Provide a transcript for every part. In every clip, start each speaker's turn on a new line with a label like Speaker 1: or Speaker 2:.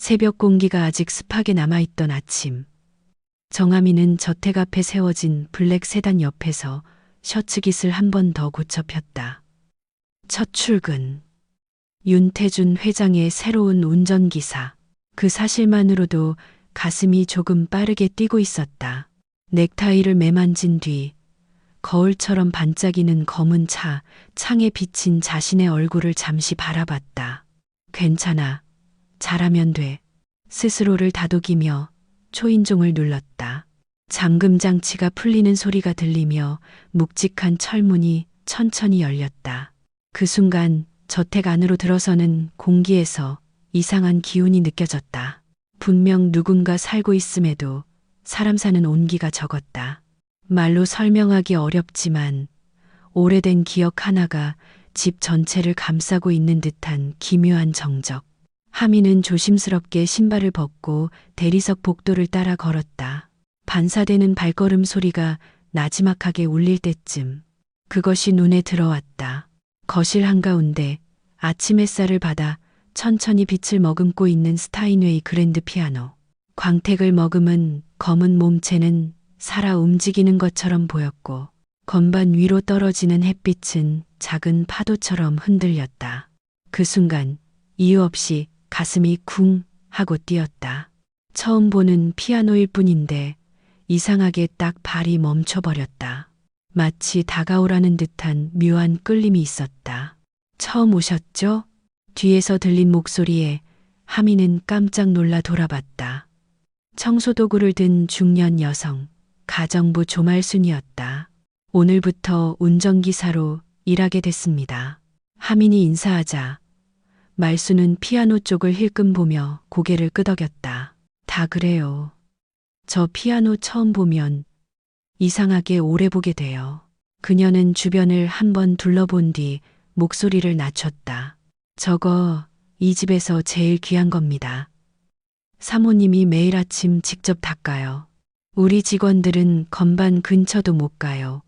Speaker 1: 새벽 공기가 아직 습하게 남아있던 아침. 정하미는 저택 앞에 세워진 블랙 세단 옆에서 셔츠 깃을 한 번 더 고쳐 폈다. 첫 출근. 윤태준 회장의 새로운 운전기사. 그 사실만으로도 가슴이 조금 빠르게 뛰고 있었다. 넥타이를 매만진 뒤 거울처럼 반짝이는 검은 창에 비친 자신의 얼굴을 잠시 바라봤다. 괜찮아. 잘하면 돼. 스스로를 다독이며 초인종을 눌렀다. 잠금 장치가 풀리는 소리가 들리며 묵직한 철문이 천천히 열렸다. 그 순간 저택 안으로 들어서는 공기에서 이상한 기운이 느껴졌다. 분명 누군가 살고 있음에도 사람 사는 온기가 적었다. 말로 설명하기 어렵지만 오래된 기억 하나가 집 전체를 감싸고 있는 듯한 기묘한 정적. 하미는 조심스럽게 신발을 벗고 대리석 복도를 따라 걸었다. 반사되는 발걸음 소리가 나지막하게 울릴 때쯤 그것이 눈에 들어왔다. 거실 한가운데 아침 햇살을 받아 천천히 빛을 머금고 있는 스타인웨이 그랜드 피아노. 광택을 머금은 검은 몸체는 살아 움직이는 것처럼 보였고 건반 위로 떨어지는 햇빛은 작은 파도처럼 흔들렸다. 그 순간 이유 없이 가슴이 쿵 하고 뛰었다. 처음 보는 피아노일 뿐인데 이상하게 딱 발이 멈춰버렸다. 마치 다가오라는 듯한 묘한 끌림이 있었다. 처음 오셨죠? 뒤에서 들린 목소리에 하미는 깜짝 놀라 돌아봤다. 청소도구를 든 중년 여성, 가정부 조말순이었다. 오늘부터 운전기사로 일하게 됐습니다. 하민이 인사하자 말수는 피아노 쪽을 힐끔 보며 고개를 끄덕였다. 다 그래요. 저 피아노 처음 보면 이상하게 오래 보게 돼요. 그녀는 주변을 한번 둘러본 뒤 목소리를 낮췄다. 저거 이 집에서 제일 귀한 겁니다. 사모님이 매일 아침 직접 닦아요. 우리 직원들은 건반 근처도 못 가요.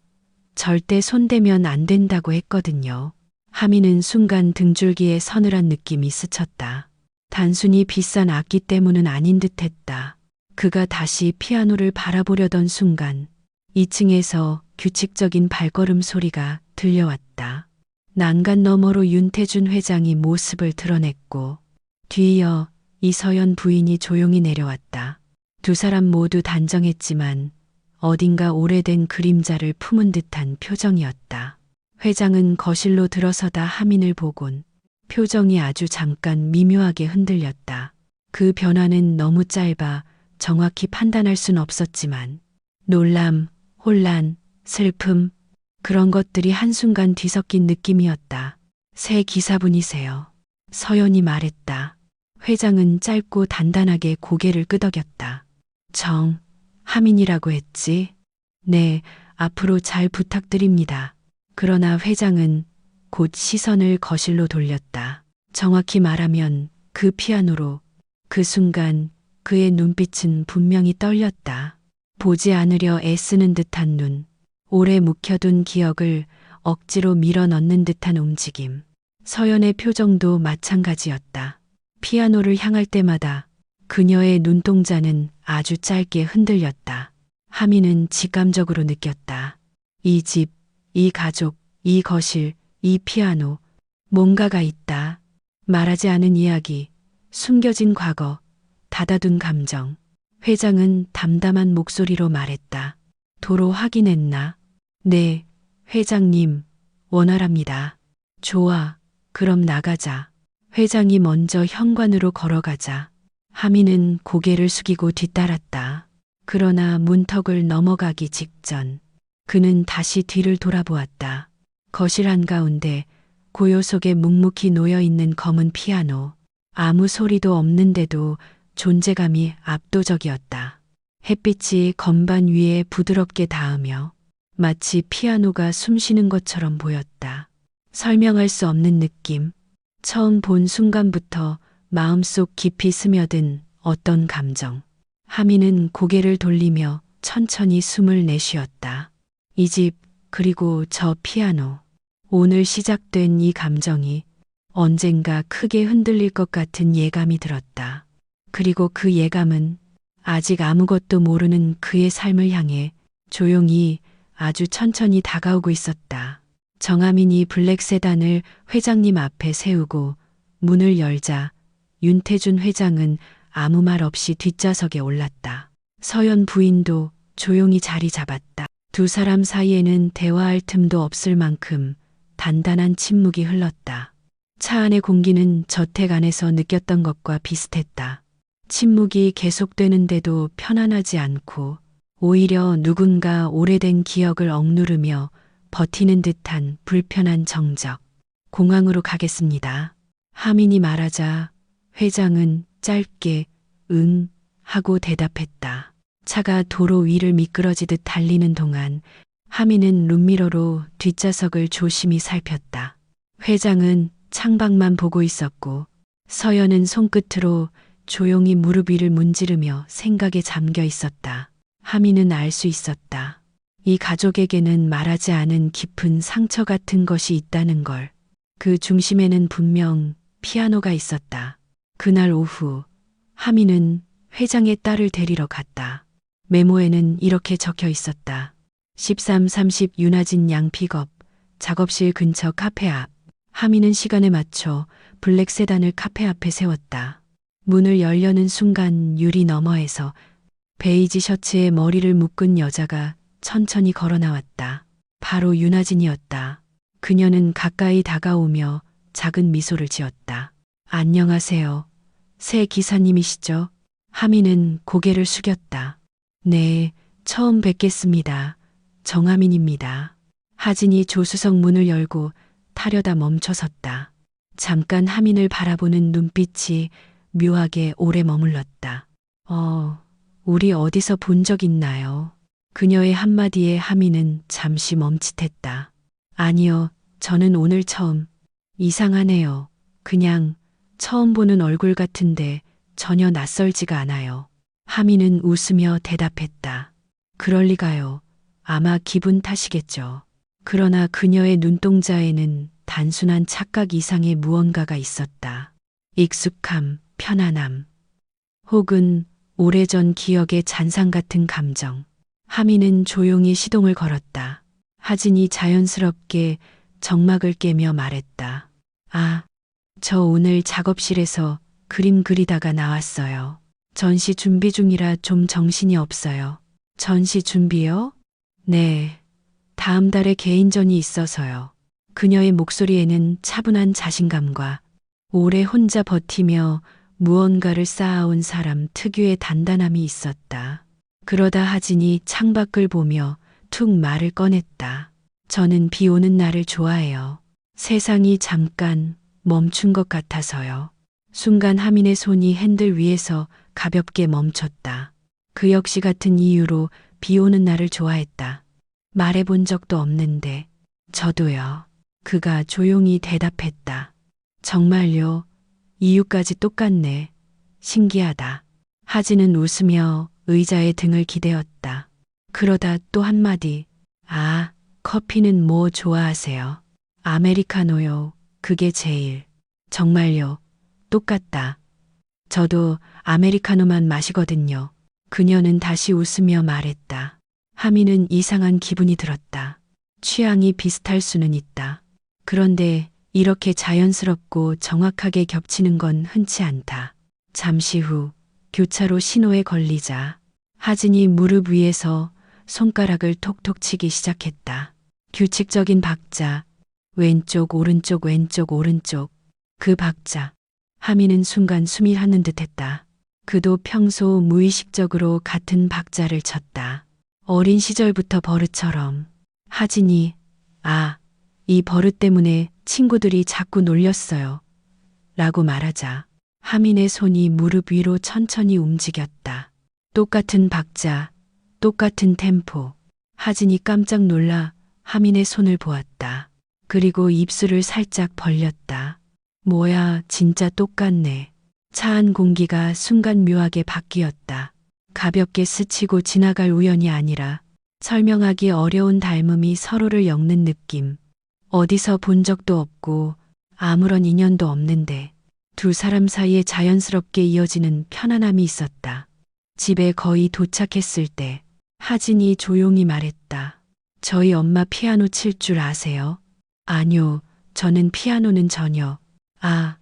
Speaker 1: 절대 손대면 안 된다고 했거든요. 하미는 순간 등줄기에 서늘한 느낌이 스쳤다. 단순히 비싼 악기 때문은 아닌 듯했다. 그가 다시 피아노를 바라보려던 순간 2층에서 규칙적인 발걸음 소리가 들려왔다. 난간 너머로 윤태준 회장이 모습을 드러냈고 뒤이어 이서연 부인이 조용히 내려왔다. 두 사람 모두 단정했지만 어딘가 오래된 그림자를 품은 듯한 표정이었다. 회장은 거실로 들어서다 하민을 보곤 표정이 아주 잠깐 미묘하게 흔들렸다. 그 변화는 너무 짧아 정확히 판단할 순 없었지만 놀람, 혼란, 슬픔 그런 것들이 한순간 뒤섞인 느낌이었다. 새 기사분이세요. 서연이 말했다. 회장은 짧고 단단하게 고개를 끄덕였다. 하민이라고 했지? 네, 앞으로 잘 부탁드립니다. 그러나 회장은 곧 시선을 거실로 돌렸다. 정확히 말하면 그 피아노로. 그 순간 그의 눈빛은 분명히 떨렸다. 보지 않으려 애쓰는 듯한 눈, 오래 묵혀둔 기억을 억지로 밀어넣는 듯한 움직임. 서연의 표정도 마찬가지였다. 피아노를 향할 때마다 그녀의 눈동자는 아주 짧게 흔들렸다. 하미는 직감적으로 느꼈다. 이 집, 이 가족, 이 거실, 이 피아노, 뭔가가 있다. 말하지 않은 이야기, 숨겨진 과거, 닫아둔 감정. 회장은 담담한 목소리로 말했다. 도로 확인했나? 네, 회장님, 원활합니다. 좋아, 그럼 나가자. 회장이 먼저 현관으로 걸어가자 하미는 고개를 숙이고 뒤따랐다. 그러나 문턱을 넘어가기 직전 그는 다시 뒤를 돌아보았다. 거실 한가운데 고요 속에 묵묵히 놓여있는 검은 피아노. 아무 소리도 없는데도 존재감이 압도적이었다. 햇빛이 건반 위에 부드럽게 닿으며 마치 피아노가 숨쉬는 것처럼 보였다. 설명할 수 없는 느낌. 처음 본 순간부터 마음속 깊이 스며든 어떤 감정. 하미는 고개를 돌리며 천천히 숨을 내쉬었다. 이 집, 그리고 저 피아노. 오늘 시작된 이 감정이 언젠가 크게 흔들릴 것 같은 예감이 들었다. 그리고 그 예감은 아직 아무것도 모르는 그의 삶을 향해 조용히 아주 천천히 다가오고 있었다. 정아민이 블랙 세단을 회장님 앞에 세우고 문을 열자 윤태준 회장은 아무 말 없이 뒷좌석에 올랐다. 서연 부인도 조용히 자리 잡았다. 두 사람 사이에는 대화할 틈도 없을 만큼 단단한 침묵이 흘렀다. 차 안의 공기는 저택 안에서 느꼈던 것과 비슷했다. 침묵이 계속되는데도 편안하지 않고 오히려 누군가 오래된 기억을 억누르며 버티는 듯한 불편한 정적. 공항으로 가겠습니다. 하민이 말하자 회장은 짧게 응 하고 대답했다. 차가 도로 위를 미끄러지듯 달리는 동안 하민은 룸미러로 뒷좌석을 조심히 살폈다. 회장은 창밖만 보고 있었고 서연은 손끝으로 조용히 무릎 위를 문지르며 생각에 잠겨 있었다. 하민은 알 수 있었다. 이 가족에게는 말하지 않은 깊은 상처 같은 것이 있다는 걸. 그 중심에는 분명 피아노가 있었다. 그날 오후 하민은 회장의 딸을 데리러 갔다. 메모에는 이렇게 적혀 있었다. 13:30 윤아진 양 픽업, 작업실 근처 카페 앞. 하민은 시간에 맞춰 블랙 세단을 카페 앞에 세웠다. 문을 열려는 순간 유리 너머에서 베이지 셔츠에 머리를 묶은 여자가 천천히 걸어 나왔다. 바로 윤아진이었다. 그녀는 가까이 다가오며 작은 미소를 지었다. 안녕하세요. 새 기사님이시죠? 하민은 고개를 숙였다. 네, 처음 뵙겠습니다. 정하민입니다. 하진이 조수석 문을 열고 타려다 멈춰섰다. 잠깐 하민을 바라보는 눈빛이 묘하게 오래 머물렀다. 우리 어디서 본 적 있나요? 그녀의 한마디에 하민은 잠시 멈칫했다. 아니요, 저는 오늘 처음. 이상하네요. 그냥 처음 보는 얼굴 같은데 전혀 낯설지가 않아요. 하민은 웃으며 대답했다. 그럴 리가요. 아마 기분 탓이겠죠. 그러나 그녀의 눈동자에는 단순한 착각 이상의 무언가가 있었다. 익숙함, 편안함, 혹은 오래전 기억의 잔상 같은 감정. 하민은 조용히 시동을 걸었다. 하진이 자연스럽게 정막을 깨며 말했다. 아, 저 오늘 작업실에서 그림 그리다가 나왔어요. 전시 준비 중이라 좀 정신이 없어요. 전시 준비요? 네. 다음 달에 개인전이 있어서요. 그녀의 목소리에는 차분한 자신감과 오래 혼자 버티며 무언가를 쌓아온 사람 특유의 단단함이 있었다. 그러다 하진이 창밖을 보며 툭 말을 꺼냈다. 저는 비 오는 날을 좋아해요. 세상이 잠깐 멈춘 것 같아서요. 순간 하민의 손이 핸들 위에서 가볍게 멈췄다. 그 역시 같은 이유로 비 오는 날을 좋아했다. 말해본 적도 없는데 저도요. 그가 조용히 대답했다. 정말요? 이유까지 똑같네. 신기하다. 하진은 웃으며 의자에 등을 기대었다. 그러다 또 한마디. 아, 커피는 뭐 좋아하세요? 아메리카노요. 그게 제일. 정말요. 똑같다. 저도 아메리카노만 마시거든요. 그녀는 다시 웃으며 말했다. 하민은 이상한 기분이 들었다. 취향이 비슷할 수는 있다. 그런데 이렇게 자연스럽고 정확하게 겹치는 건 흔치 않다. 잠시 후 교차로 신호에 걸리자 하진이 무릎 위에서 손가락을 톡톡 치기 시작했다. 규칙적인 박자, 왼쪽 오른쪽 왼쪽 오른쪽. 그 박자. 하민은 순간 숨이 하는 듯했다. 그도 평소 무의식적으로 같은 박자를 쳤다. 어린 시절부터 버릇처럼. 하진이 이 버릇 때문에 친구들이 자꾸 놀렸어요. 라고 말하자 하민의 손이 무릎 위로 천천히 움직였다. 똑같은 박자, 똑같은 템포. 하진이 깜짝 놀라 하민의 손을 보았다. 그리고 입술을 살짝 벌렸다. 뭐야, 진짜 똑같네. 차 안 공기가 순간 묘하게 바뀌었다. 가볍게 스치고 지나갈 우연이 아니라 설명하기 어려운 닮음이 서로를 엮는 느낌. 어디서 본 적도 없고 아무런 인연도 없는데 두 사람 사이에 자연스럽게 이어지는 편안함이 있었다. 집에 거의 도착했을 때 하진이 조용히 말했다. 저희 엄마 피아노 칠 줄 아세요? 아니요, 저는 피아노는 전혀. 아,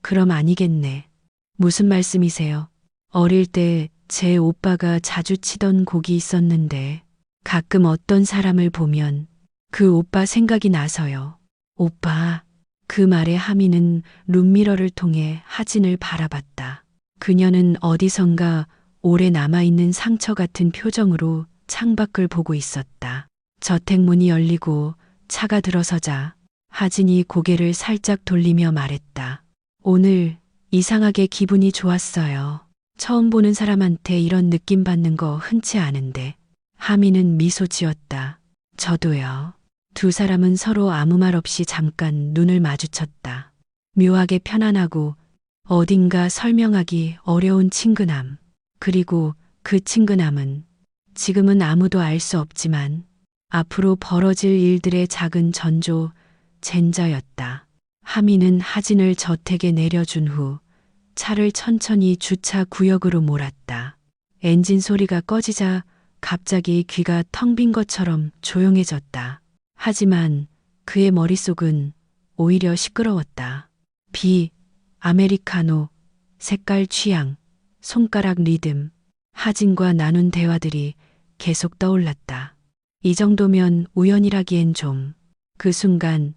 Speaker 1: 그럼 아니겠네. 무슨 말씀이세요? 어릴 때 제 오빠가 자주 치던 곡이 있었는데 가끔 어떤 사람을 보면 그 오빠 생각이 나서요. 오빠, 그 말에 하미는 룸미러를 통해 하진을 바라봤다. 그녀는 어디선가 오래 남아있는 상처 같은 표정으로 창밖을 보고 있었다. 저택문이 열리고 차가 들어서자 하진이 고개를 살짝 돌리며 말했다. 오늘 이상하게 기분이 좋았어요. 처음 보는 사람한테 이런 느낌 받는 거 흔치 않은데. 하미는 미소 지었다. 저도요. 두 사람은 서로 아무 말 없이 잠깐 눈을 마주쳤다. 묘하게 편안하고 어딘가 설명하기 어려운 친근함. 그리고 그 친근함은 지금은 아무도 알 수 없지만 앞으로 벌어질 일들의 작은 전조, 젠자였다. 하미는 하진을 저택에 내려준 후 차를 천천히 주차 구역으로 몰았다. 엔진 소리가 꺼지자 갑자기 귀가 텅 빈 것처럼 조용해졌다. 하지만 그의 머릿속은 오히려 시끄러웠다. 비, 아메리카노, 색깔 취향, 손가락 리듬, 하진과 나눈 대화들이 계속 떠올랐다. 이 정도면 우연이라기엔 좀. 그 순간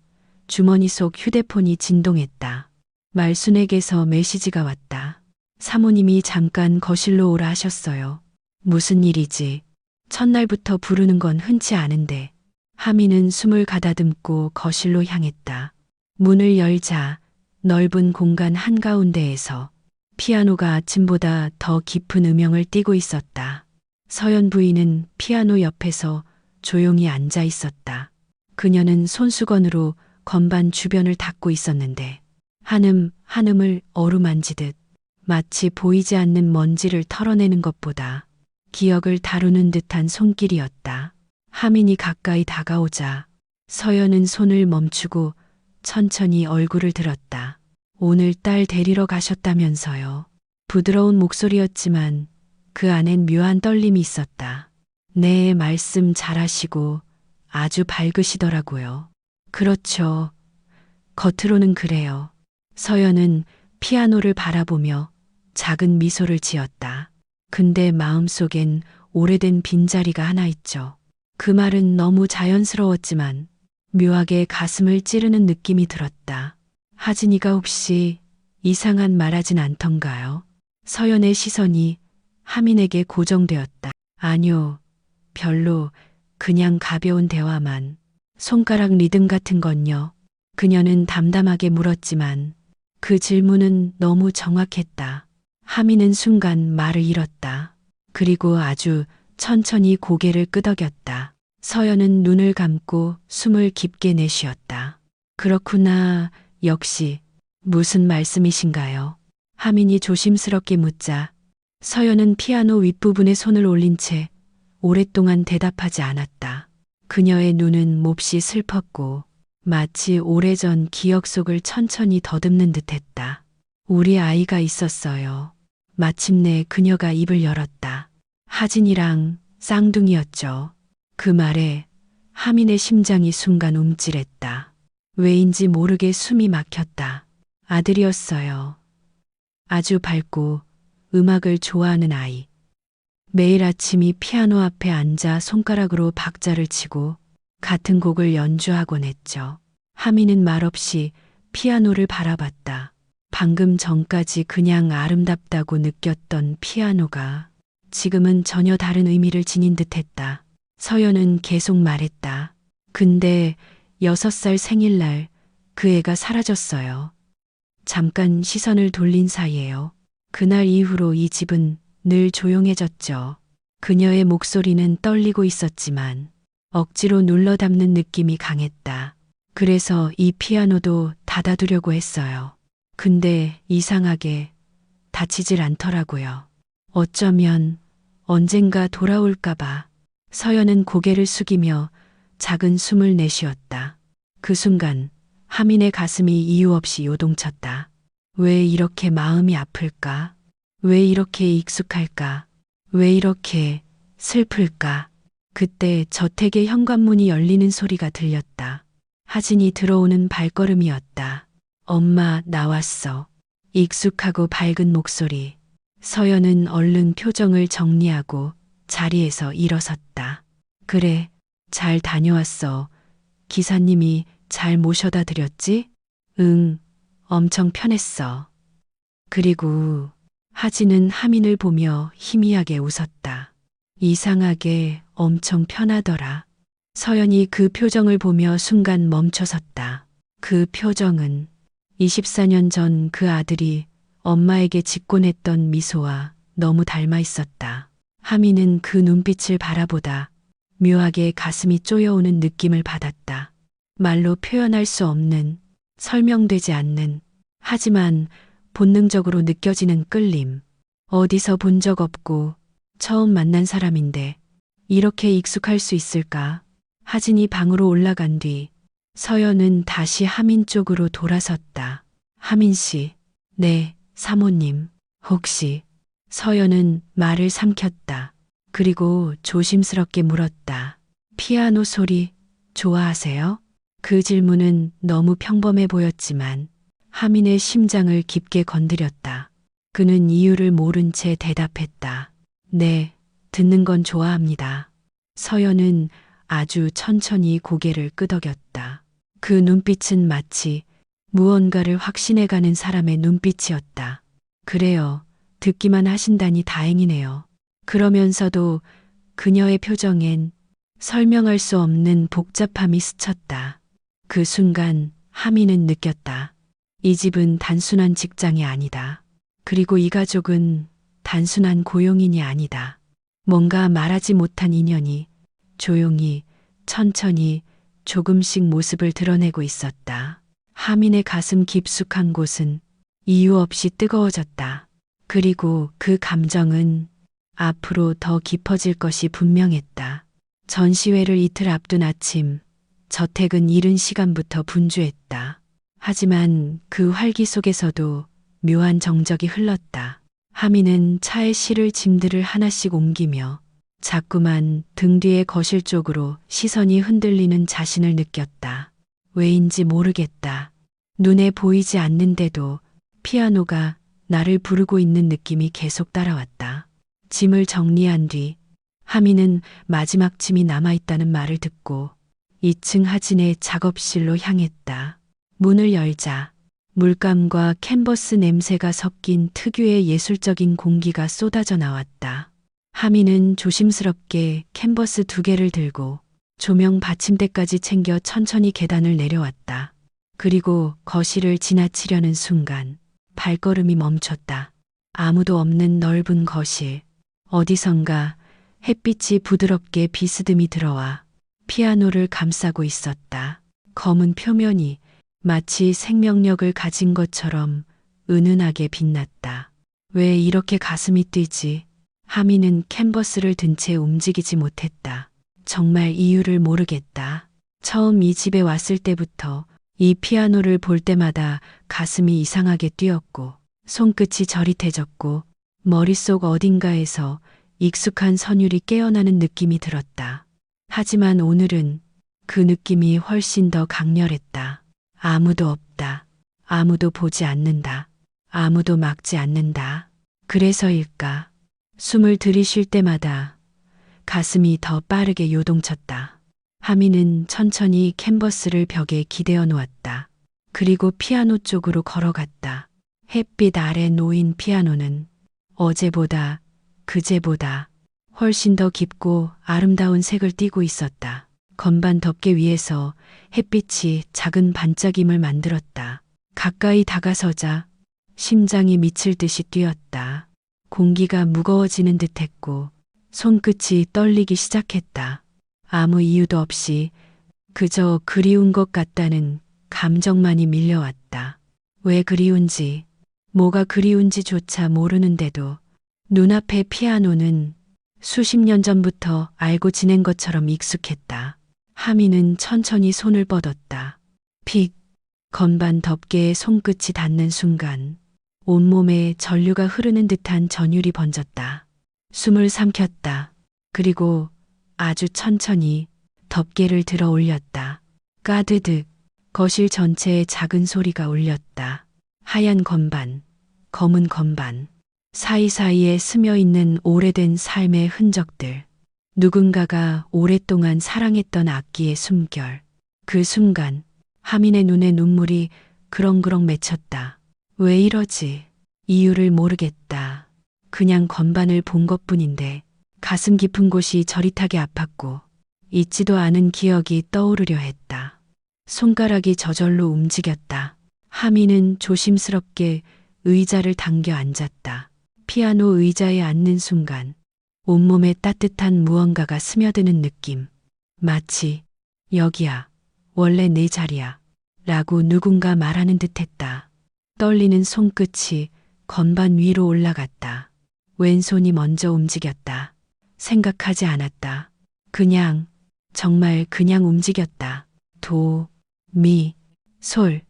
Speaker 1: 주머니 속 휴대폰이 진동했다. 말순에게서 메시지가 왔다. 사모님이 잠깐 거실로 오라 하셨어요. 무슨 일이지? 첫날부터 부르는 건 흔치 않은데. 하미는 숨을 가다듬고 거실로 향했다. 문을 열자 넓은 공간 한가운데에서 피아노가 아침보다 더 깊은 음영을 띠고 있었다. 서연 부인은 피아노 옆에서 조용히 앉아 있었다. 그녀는 손수건으로 건반 주변을 닦고 있었는데 한음 한음을 어루만지듯 마치 보이지 않는 먼지를 털어내는 것보다 기억을 다루는 듯한 손길이었다. 하민이 가까이 다가오자 서연은 손을 멈추고 천천히 얼굴을 들었다. 오늘 딸 데리러 가셨다면서요. 부드러운 목소리였지만 그 안엔 묘한 떨림이 있었다. 네, 말씀 잘하시고 아주 밝으시더라고요. 그렇죠. 겉으로는 그래요. 서연은 피아노를 바라보며 작은 미소를 지었다. 근데 마음속엔 오래된 빈자리가 하나 있죠. 그 말은 너무 자연스러웠지만 묘하게 가슴을 찌르는 느낌이 들었다. 하진이가 혹시 이상한 말하진 않던가요? 서연의 시선이 하민에게 고정되었다. 아니요, 별로 그냥 가벼운 대화만. 손가락 리듬 같은 건요. 그녀는 담담하게 물었지만 그 질문은 너무 정확했다. 하민은 순간 말을 잃었다. 그리고 아주 천천히 고개를 끄덕였다. 서연은 눈을 감고 숨을 깊게 내쉬었다. 그렇구나. 역시. 무슨 말씀이신가요? 하민이 조심스럽게 묻자 서연은 피아노 윗부분에 손을 올린 채 오랫동안 대답하지 않았다. 그녀의 눈은 몹시 슬펐고 마치 오래전 기억 속을 천천히 더듬는 듯했다. 우리 아이가 있었어요. 마침내 그녀가 입을 열었다. 하진이랑 쌍둥이였죠. 그 말에 하민의 심장이 순간 움찔했다. 왜인지 모르게 숨이 막혔다. 아들이었어요. 아주 밝고 음악을 좋아하는 아이. 매일 아침이 피아노 앞에 앉아 손가락으로 박자를 치고 같은 곡을 연주하곤 했죠. 하미는 말없이 피아노를 바라봤다. 방금 전까지 그냥 아름답다고 느꼈던 피아노가 지금은 전혀 다른 의미를 지닌 듯했다. 서연은 계속 말했다. 근데 6살 생일날 그 애가 사라졌어요. 잠깐 시선을 돌린 사이에요. 그날 이후로 이 집은 늘 조용해졌죠. 그녀의 목소리는 떨리고 있었지만 억지로 눌러 담는 느낌이 강했다. 그래서 이 피아노도 닫아두려고 했어요. 근데 이상하게 다치질 않더라고요. 어쩌면 언젠가 돌아올까봐. 서연은 고개를 숙이며 작은 숨을 내쉬었다. 그 순간 하민의 가슴이 이유 없이 요동쳤다. 왜 이렇게 마음이 아플까? 왜 이렇게 익숙할까? 왜 이렇게 슬플까? 그때 저택의 현관문이 열리는 소리가 들렸다. 하진이 들어오는 발걸음이었다. 엄마, 나왔어. 익숙하고 밝은 목소리. 서연은 얼른 표정을 정리하고 자리에서 일어섰다. 그래, 잘 다녀왔어. 기사님이 잘 모셔다 드렸지? 응, 엄청 편했어. 그리고 하진은 하민을 보며 희미하게 웃었다. 이상하게 엄청 편하더라. 서연이 그 표정을 보며 순간 멈춰섰다. 그 표정은 24년 전 그 아들이 엄마에게 짓곤 했던 미소와 너무 닮아 있었다. 하민은 그 눈빛을 바라보다 묘하게 가슴이 쪼여오는 느낌을 받았다. 말로 표현할 수 없는, 설명되지 않는, 하지만 본능적으로 느껴지는 끌림. 어디서 본 적 없고 처음 만난 사람인데 이렇게 익숙할 수 있을까? 하진이 방으로 올라간 뒤 서연은 다시 하민 쪽으로 돌아섰다. 하민 씨, 네, 사모님, 혹시. 서연은 말을 삼켰다. 그리고 조심스럽게 물었다. 피아노 소리 좋아하세요? 그 질문은 너무 평범해 보였지만 하민의 심장을 깊게 건드렸다. 그는 이유를 모른 채 대답했다. 네, 듣는 건 좋아합니다. 서연은 아주 천천히 고개를 끄덕였다. 그 눈빛은 마치 무언가를 확신해가는 사람의 눈빛이었다. 그래요. 듣기만 하신다니 다행이네요. 그러면서도 그녀의 표정엔 설명할 수 없는 복잡함이 스쳤다. 그 순간 하민은 느꼈다. 이 집은 단순한 직장이 아니다. 그리고 이 가족은 단순한 고용인이 아니다. 뭔가 말하지 못한 인연이 조용히, 천천히, 조금씩 모습을 드러내고 있었다. 하민의 가슴 깊숙한 곳은 이유 없이 뜨거워졌다. 그리고 그 감정은 앞으로 더 깊어질 것이 분명했다. 전시회를 이틀 앞둔 아침, 저택은 이른 시간부터 분주했다. 하지만 그 활기 속에서도 묘한 정적이 흘렀다. 하민은 차에 실을 짐들을 하나씩 옮기며 자꾸만 등 뒤의 거실 쪽으로 시선이 흔들리는 자신을 느꼈다. 왜인지 모르겠다. 눈에 보이지 않는데도 피아노가 나를 부르고 있는 느낌이 계속 따라왔다. 짐을 정리한 뒤 하민은 마지막 짐이 남아있다는 말을 듣고 2층 하진의 작업실로 향했다. 문을 열자 물감과 캔버스 냄새가 섞인 특유의 예술적인 공기가 쏟아져 나왔다. 하민은 조심스럽게 캔버스 2개를 들고 조명 받침대까지 챙겨 천천히 계단을 내려왔다. 그리고 거실을 지나치려는 순간 발걸음이 멈췄다. 아무도 없는 넓은 거실. 어디선가 햇빛이 부드럽게 비스듬히 들어와 피아노를 감싸고 있었다. 검은 표면이 마치 생명력을 가진 것처럼 은은하게 빛났다. 왜 이렇게 가슴이 뛰지? 하민은 캔버스를 든 채 움직이지 못했다. 정말 이유를 모르겠다. 처음 이 집에 왔을 때부터 이 피아노를 볼 때마다 가슴이 이상하게 뛰었고 손끝이 저릿해졌고 머릿속 어딘가에서 익숙한 선율이 깨어나는 느낌이 들었다. 하지만 오늘은 그 느낌이 훨씬 더 강렬했다. 아무도 없다. 아무도 보지 않는다. 아무도 막지 않는다. 그래서일까? 숨을 들이쉴 때마다 가슴이 더 빠르게 요동쳤다. 하민은 천천히 캔버스를 벽에 기대어 놓았다. 그리고 피아노 쪽으로 걸어갔다. 햇빛 아래 놓인 피아노는 어제보다 그제보다 훨씬 더 깊고 아름다운 색을 띠고 있었다. 건반 덮개 위에서 햇빛이 작은 반짝임을 만들었다. 가까이 다가서자 심장이 미칠 듯이 뛰었다. 공기가 무거워지는 듯했고 손끝이 떨리기 시작했다. 아무 이유도 없이 그저 그리운 것 같다는 감정만이 밀려왔다. 왜 그리운지, 뭐가 그리운지조차 모르는데도 눈앞의 피아노는 수십 년 전부터 알고 지낸 것처럼 익숙했다. 하민은 천천히 손을 뻗었다. 픽, 건반 덮개에 손끝이 닿는 순간 온몸에 전류가 흐르는 듯한 전율이 번졌다. 숨을 삼켰다. 그리고 아주 천천히 덮개를 들어 올렸다. 까드득 거실 전체에 작은 소리가 울렸다. 하얀 건반, 검은 건반, 사이사이에 스며있는 오래된 삶의 흔적들. 누군가가 오랫동안 사랑했던 악기의 숨결. 그 순간 하민의 눈에 눈물이 그렁그렁 맺혔다. 왜 이러지? 이유를 모르겠다. 그냥 건반을 본 것뿐인데 가슴 깊은 곳이 저릿하게 아팠고 잊지도 않은 기억이 떠오르려 했다. 손가락이 저절로 움직였다. 하민은 조심스럽게 의자를 당겨 앉았다. 피아노 의자에 앉는 순간 온몸에 따뜻한 무언가가 스며드는 느낌. 마치 여기야, 원래 내 자리야 라고 누군가 말하는 듯했다. 떨리는 손끝이 건반 위로 올라갔다. 왼손이 먼저 움직였다. 생각하지 않았다. 그냥, 정말 그냥 움직였다. 도, 미, 솔.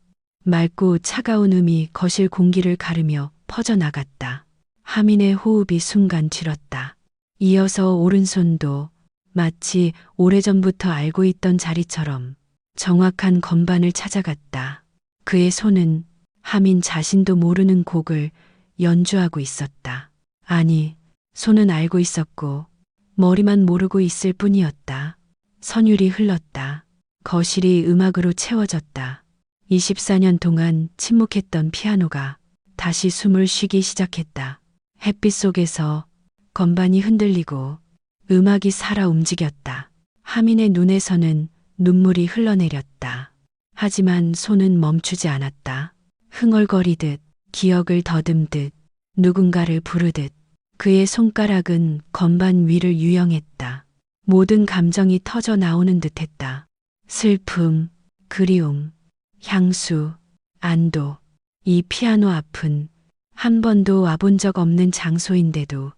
Speaker 1: 맑고 차가운 음이 거실 공기를 가르며 퍼져나갔다. 하민의 호흡이 순간 줄었다. 이어서 오른손도 마치 오래전부터 알고 있던 자리처럼 정확한 건반을 찾아갔다. 그의 손은 하민 자신도 모르는 곡을 연주하고 있었다. 아니, 손은 알고 있었고 머리만 모르고 있을 뿐이었다. 선율이 흘렀다. 거실이 음악으로 채워졌다. 24년 동안 침묵했던 피아노가 다시 숨을 쉬기 시작했다. 햇빛 속에서 건반이 흔들리고 음악이 살아 움직였다. 하민의 눈에서는 눈물이 흘러내렸다. 하지만 손은 멈추지 않았다. 흥얼거리듯, 기억을 더듬듯, 누군가를 부르듯 그의 손가락은 건반 위를 유영했다. 모든 감정이 터져 나오는 듯했다. 슬픔, 그리움, 향수, 안도. 이 피아노 앞은 한 번도 와본 적 없는 장소인데도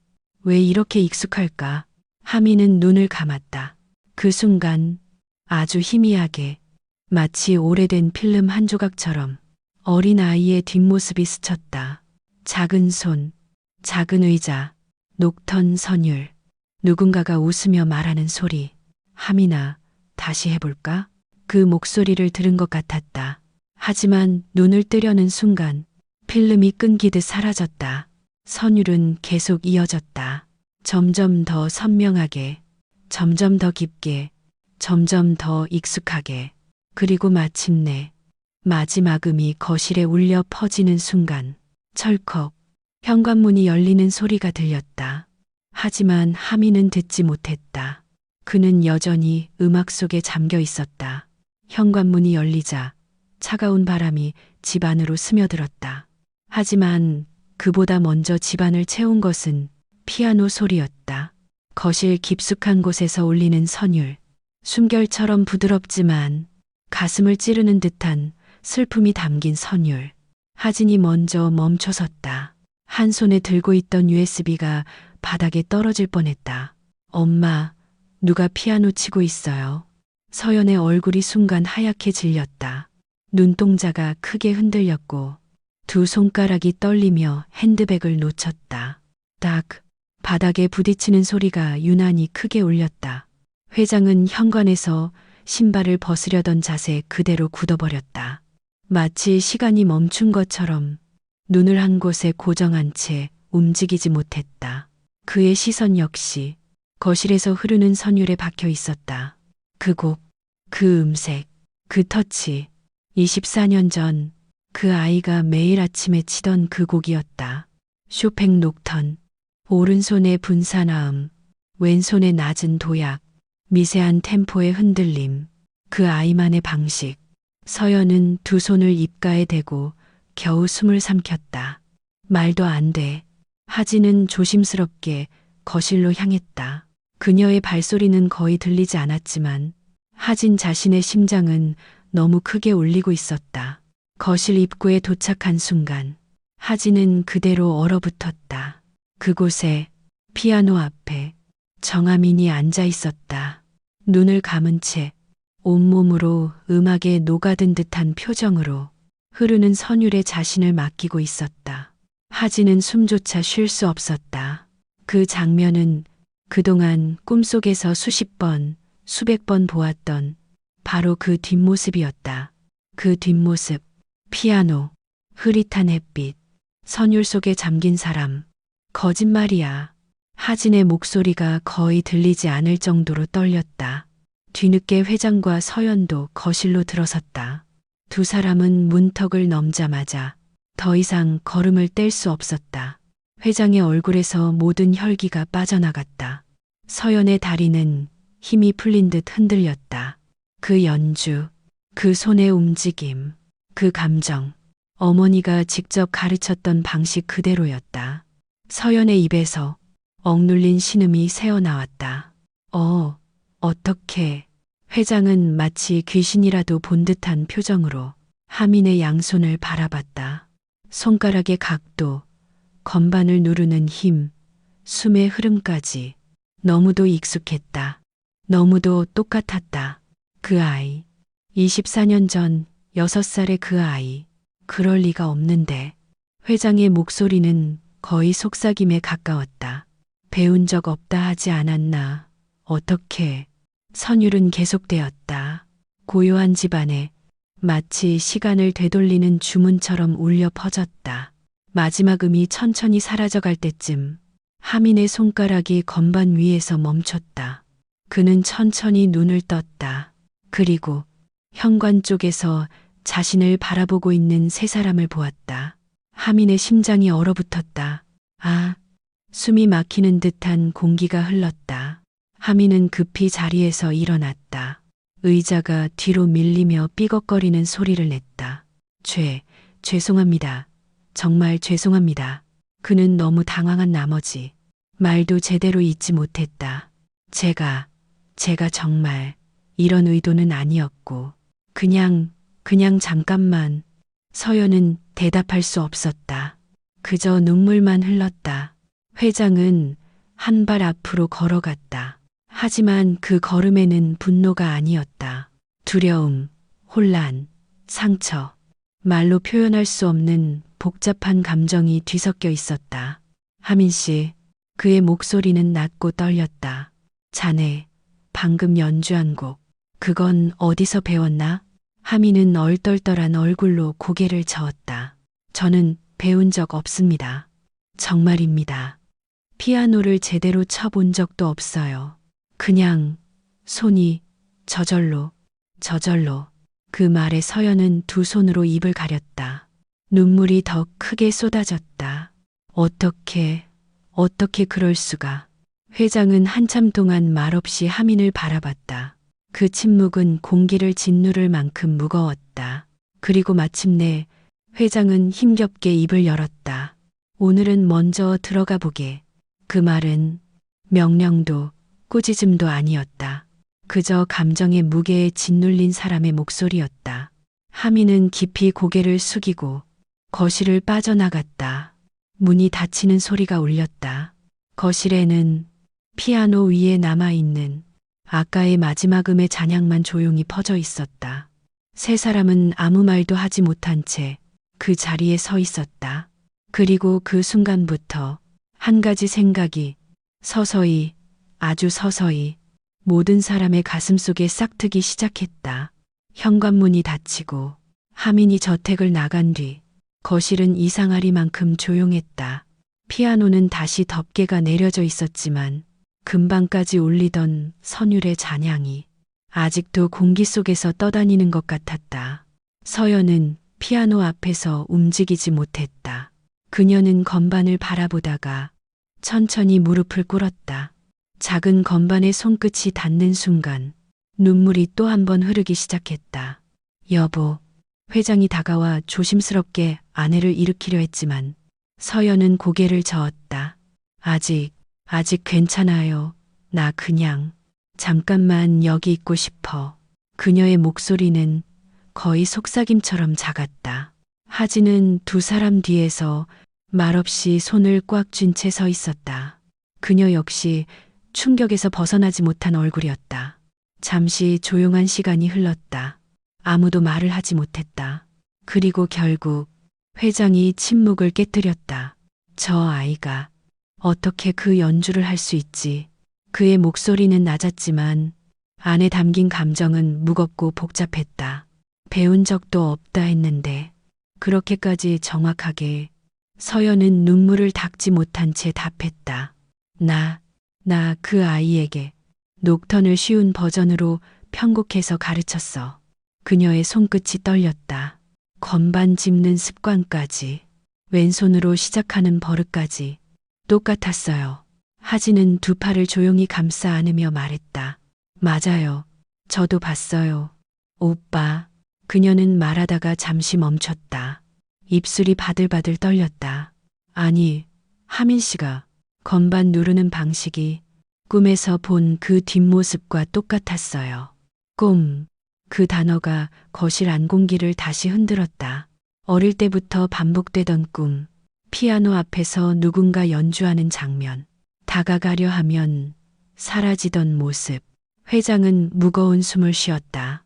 Speaker 1: 왜 이렇게 익숙할까? 하민은 눈을 감았다. 그 순간 아주 희미하게 마치 오래된 필름 한 조각처럼 어린 아이의 뒷모습이 스쳤다. 작은 손, 작은 의자, 녹턴 선율, 누군가가 웃으며 말하는 소리. 하민아, 다시 해볼까? 그 목소리를 들은 것 같았다. 하지만 눈을 뜨려는 순간 필름이 끊기듯 사라졌다. 선율은 계속 이어졌다. 점점 더 선명하게, 점점 더 깊게, 점점 더 익숙하게. 그리고 마침내 마지막 음이 거실에 울려 퍼지는 순간 철컥 현관문이 열리는 소리가 들렸다. 하지만 하민은 듣지 못했다. 그는 여전히 음악 속에 잠겨 있었다. 현관문이 열리자 차가운 바람이 집 안으로 스며들었다. 하지만 그보다 먼저 집안을 채운 것은 피아노 소리였다. 거실 깊숙한 곳에서 울리는 선율. 숨결처럼 부드럽지만 가슴을 찌르는 듯한 슬픔이 담긴 선율. 하진이 먼저 멈춰섰다. 한 손에 들고 있던 USB가 바닥에 떨어질 뻔했다. 엄마, 누가 피아노 치고 있어요. 서연의 얼굴이 순간 하얗게 질렸다. 눈동자가 크게 흔들렸고 두 손가락이 떨리며 핸드백을 놓쳤다. 딱 바닥에 부딪히는 소리가 유난히 크게 울렸다. 회장은 현관에서 신발을 벗으려던 자세 그대로 굳어버렸다. 마치 시간이 멈춘 것처럼 눈을 한 곳에 고정한 채 움직이지 못했다. 그의 시선 역시 거실에서 흐르는 선율에 박혀 있었다. 그 곡, 그 음색, 그 터치. 24년 전 그 아이가 매일 아침에 치던 그 곡이었다. 쇼팽 녹턴. 오른손의 분사나음, 왼손의 낮은 도약, 미세한 템포의 흔들림. 그 아이만의 방식. 서연은 두 손을 입가에 대고 겨우 숨을 삼켰다. 말도 안 돼. 하진은 조심스럽게 거실로 향했다. 그녀의 발소리는 거의 들리지 않았지만 하진 자신의 심장은 너무 크게 울리고 있었다. 거실 입구에 도착한 순간 하진은 그대로 얼어붙었다. 그곳에 피아노 앞에 정아민이 앉아 있었다. 눈을 감은 채 온몸으로 음악에 녹아든 듯한 표정으로 흐르는 선율에 자신을 맡기고 있었다. 하진은 숨조차 쉴 수 없었다. 그 장면은 그동안 꿈속에서 수십 번, 수백 번 보았던 바로 그 뒷모습이었다. 그 뒷모습, 피아노, 흐릿한 햇빛, 선율 속에 잠긴 사람. 거짓말이야. 하진의 목소리가 거의 들리지 않을 정도로 떨렸다. 뒤늦게 회장과 서연도 거실로 들어섰다. 두 사람은 문턱을 넘자마자 더 이상 걸음을 뗄 수 없었다. 회장의 얼굴에서 모든 혈기가 빠져나갔다. 서연의 다리는 힘이 풀린 듯 흔들렸다. 그 연주, 그 손의 움직임, 그 감정, 어머니가 직접 가르쳤던 방식 그대로였다. 서연의 입에서 억눌린 신음이 새어나왔다. 어떻게? 회장은 마치 귀신이라도 본 듯한 표정으로 하민의 양손을 바라봤다. 손가락의 각도, 건반을 누르는 힘, 숨의 흐름까지 너무도 익숙했다. 너무도 똑같았다. 그 아이, 24년 전 6살의 그 아이, 그럴 리가 없는데. 회장의 목소리는 거의 속삭임에 가까웠다. 배운 적 없다 하지 않았나. 어떻게? 선율은 계속되었다. 고요한 집안에 마치 시간을 되돌리는 주문처럼 울려 퍼졌다. 마지막 음이 천천히 사라져갈 때쯤 하민의 손가락이 건반 위에서 멈췄다. 그는 천천히 눈을 떴다. 그리고 현관 쪽에서 자신을 바라보고 있는 세 사람을 보았다. 하민의 심장이 얼어붙었다. 숨이 막히는 듯한 공기가 흘렀다. 하민은 급히 자리에서 일어났다. 의자가 뒤로 밀리며 삐걱거리는 소리를 냈다. 죄송합니다. 정말 죄송합니다. 그는 너무 당황한 나머지 말도 제대로 잇지 못했다. 제가 정말 이런 의도는 아니었고, 그냥 잠깐만. 서연은 대답할 수 없었다. 그저 눈물만 흘렀다. 회장은 한 발 앞으로 걸어갔다. 하지만 그 걸음에는 분노가 아니었다. 두려움, 혼란, 상처, 말로 표현할 수 없는 복잡한 감정이 뒤섞여 있었다. 하민 씨, 그의 목소리는 낮고 떨렸다. 자네, 방금 연주한 곡, 그건 어디서 배웠나? 하민은 얼떨떨한 얼굴로 고개를 저었다. 저는 배운 적 없습니다. 정말입니다. 피아노를 제대로 쳐본 적도 없어요. 그냥 손이 저절로. 그 말에 서연은 두 손으로 입을 가렸다. 눈물이 더 크게 쏟아졌다. 어떻게 그럴 수가. 회장은 한참 동안 말없이 하민을 바라봤다. 그 침묵은 공기를 짓누를 만큼 무거웠다. 그리고 마침내 회장은 힘겹게 입을 열었다. 오늘은 먼저 들어가 보게. 그 말은 명령도 꾸짖음도 아니었다. 그저 감정의 무게에 짓눌린 사람의 목소리였다. 하민은 깊이 고개를 숙이고 거실을 빠져나갔다. 문이 닫히는 소리가 울렸다. 거실에는 피아노 위에 남아있는 아까의 마지막 음의 잔향만 조용히 퍼져 있었다. 세 사람은 아무 말도 하지 못한 채 그 자리에 서 있었다. 그리고 그 순간부터 한 가지 생각이 서서히, 아주 서서히 모든 사람의 가슴속에 싹트기 시작했다. 현관문이 닫히고 하민이 저택을 나간 뒤 거실은 이상하리만큼 조용했다. 피아노는 다시 덮개가 내려져 있었지만 금방까지 울리던 선율의 잔향이 아직도 공기 속에서 떠다니는 것 같았다. 서연은 피아노 앞에서 움직이지 못했다. 그녀는 건반을 바라보다가 천천히 무릎을 꿇었다. 작은 건반에 손끝이 닿는 순간 눈물이 또 한 번 흐르기 시작했다. 여보, 회장이 다가와 조심스럽게 아내를 일으키려 했지만 서연은 고개를 저었다. 아직 괜찮아요. 나 그냥 잠깐만 여기 있고 싶어. 그녀의 목소리는 거의 속삭임처럼 작았다. 하진은 두 사람 뒤에서 말없이 손을 꽉 쥔 채 서 있었다. 그녀 역시 충격에서 벗어나지 못한 얼굴이었다. 잠시 조용한 시간이 흘렀다. 아무도 말을 하지 못했다. 그리고 결국 회장이 침묵을 깨뜨렸다. 저 아이가 어떻게 그 연주를 할 수 있지? 그의 목소리는 낮았지만 안에 담긴 감정은 무겁고 복잡했다. 배운 적도 없다 했는데 그렇게까지 정확하게. 서연은 눈물을 닦지 못한 채 답했다. 나 그 아이에게 녹턴을 쉬운 버전으로 편곡해서 가르쳤어. 그녀의 손끝이 떨렸다. 건반 짚는 습관까지, 왼손으로 시작하는 버릇까지 똑같았어요. 하진은 두 팔을 조용히 감싸 안으며 말했다. 맞아요. 저도 봤어요. 오빠. 그녀는 말하다가 잠시 멈췄다. 입술이 바들바들 떨렸다. 아니, 하민 씨가 건반 누르는 방식이 꿈에서 본 그 뒷모습과 똑같았어요. 꿈. 그 단어가 거실 안공기를 다시 흔들었다. 어릴 때부터 반복되던 꿈. 피아노 앞에서 누군가 연주하는 장면. 다가가려 하면 사라지던 모습. 회장은 무거운 숨을 쉬었다.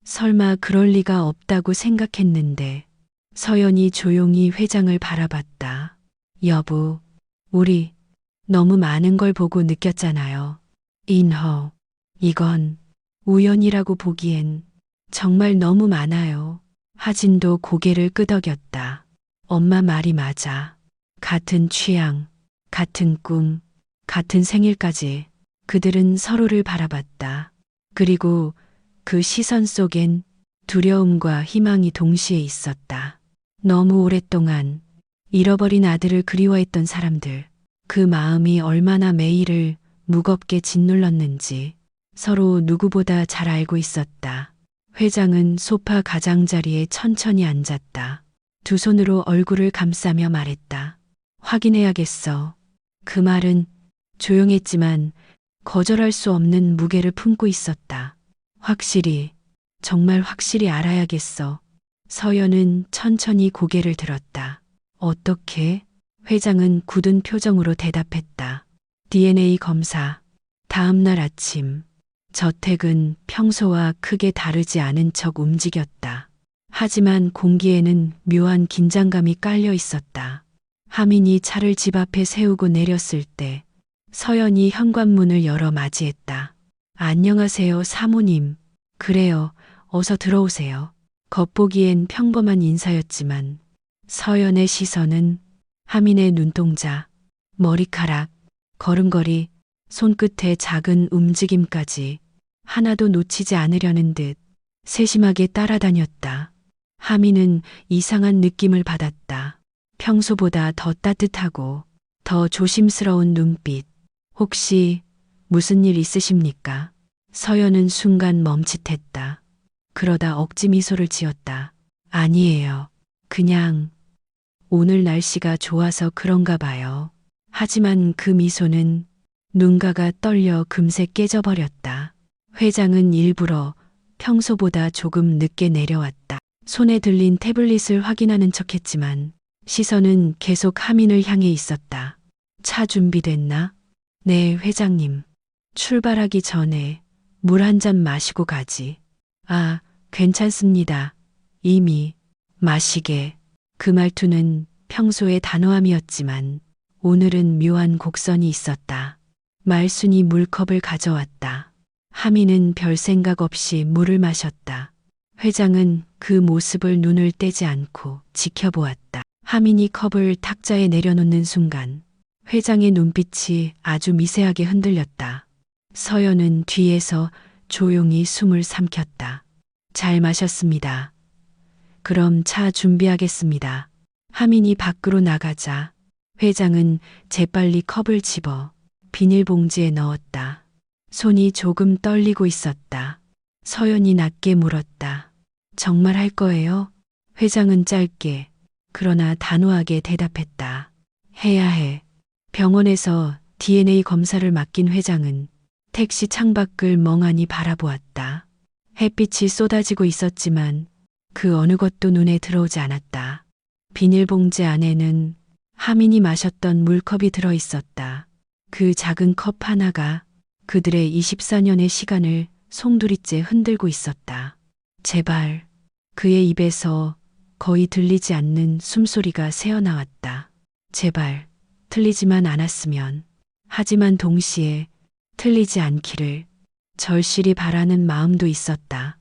Speaker 1: 설마 그럴 리가 없다고 생각했는데 서연이 조용히 회장을 바라봤다. 여보, 우리 너무 많은 걸 보고 느꼈잖아요. 인허, 이건 우연이라고 보기엔 정말 너무 많아요. 하진도 고개를 끄덕였다. 엄마 말이 맞아. 같은 취향, 같은 꿈, 같은 생일까지 그들은 서로를 바라봤다. 그리고 그 시선 속엔 두려움과 희망이 동시에 있었다. 너무 오랫동안 잃어버린 아들을 그리워했던 사람들, 그 마음이 얼마나 매일을 무겁게 짓눌렀는지 서로 누구보다 잘 알고 있었다. 회장은 소파 가장자리에 천천히 앉았다. 두 손으로 얼굴을 감싸며 말했다. 확인해야겠어. 그 말은 조용했지만 거절할 수 없는 무게를 품고 있었다. 확실히, 정말 확실히 알아야겠어. 서연은 천천히 고개를 들었다. 어떻게? 회장은 굳은 표정으로 대답했다. DNA 검사. 다음 날 아침, 저택은 평소와 크게 다르지 않은 척 움직였다. 하지만 공기에는 묘한 긴장감이 깔려 있었다. 하민이 차를 집 앞에 세우고 내렸을 때 서연이 현관문을 열어 맞이했다. 안녕하세요, 사모님. 그래요, 어서 들어오세요. 겉보기엔 평범한 인사였지만 서연의 시선은 하민의 눈동자, 머리카락, 걸음걸이, 손끝의 작은 움직임까지 하나도 놓치지 않으려는 듯 세심하게 따라다녔다. 하민은 이상한 느낌을 받았다. 평소보다 더 따뜻하고 더 조심스러운 눈빛. 혹시 무슨 일 있으십니까? 서연은 순간 멈칫했다. 그러다 억지 미소를 지었다. 아니에요. 그냥 오늘 날씨가 좋아서 그런가 봐요. 하지만 그 미소는 눈가가 떨려 금세 깨져버렸다. 회장은 일부러 평소보다 조금 늦게 내려왔다. 손에 들린 태블릿을 확인하는 척했지만 시선은 계속 하민을 향해 있었다. 차 준비됐나? 네, 회장님. 출발하기 전에 물 한 잔 마시고 가지. 아, 괜찮습니다. 이미 마시게. 그 말투는 평소의 단호함이었지만 오늘은 묘한 곡선이 있었다. 말순이 물컵을 가져왔다. 하민은 별 생각 없이 물을 마셨다. 회장은 그 모습을 눈을 떼지 않고 지켜보았다. 하민이 컵을 탁자에 내려놓는 순간 회장의 눈빛이 아주 미세하게 흔들렸다. 서연은 뒤에서 조용히 숨을 삼켰다. 잘 마셨습니다. 그럼 차 준비하겠습니다. 하민이 밖으로 나가자 회장은 재빨리 컵을 집어 비닐봉지에 넣었다. 손이 조금 떨리고 있었다. 서연이 낮게 물었다. 정말 할 거예요? 회장은 짧게 그러나 단호하게 대답했다. 해야 해. 병원에서 DNA 검사를 맡긴 회장은 택시 창밖을 멍하니 바라보았다. 햇빛이 쏟아지고 있었지만 그 어느 것도 눈에 들어오지 않았다. 비닐봉지 안에는 하민이 마셨던 물컵이 들어 있었다. 그 작은 컵 하나가 그들의 24년의 시간을 송두리째 흔들고 있었다. 제발 그의 입에서 거의 들리지 않는 숨소리가 새어나왔다. 제발 틀리지만 않았으면. 하지만 동시에 틀리지 않기를 절실히 바라는 마음도 있었다.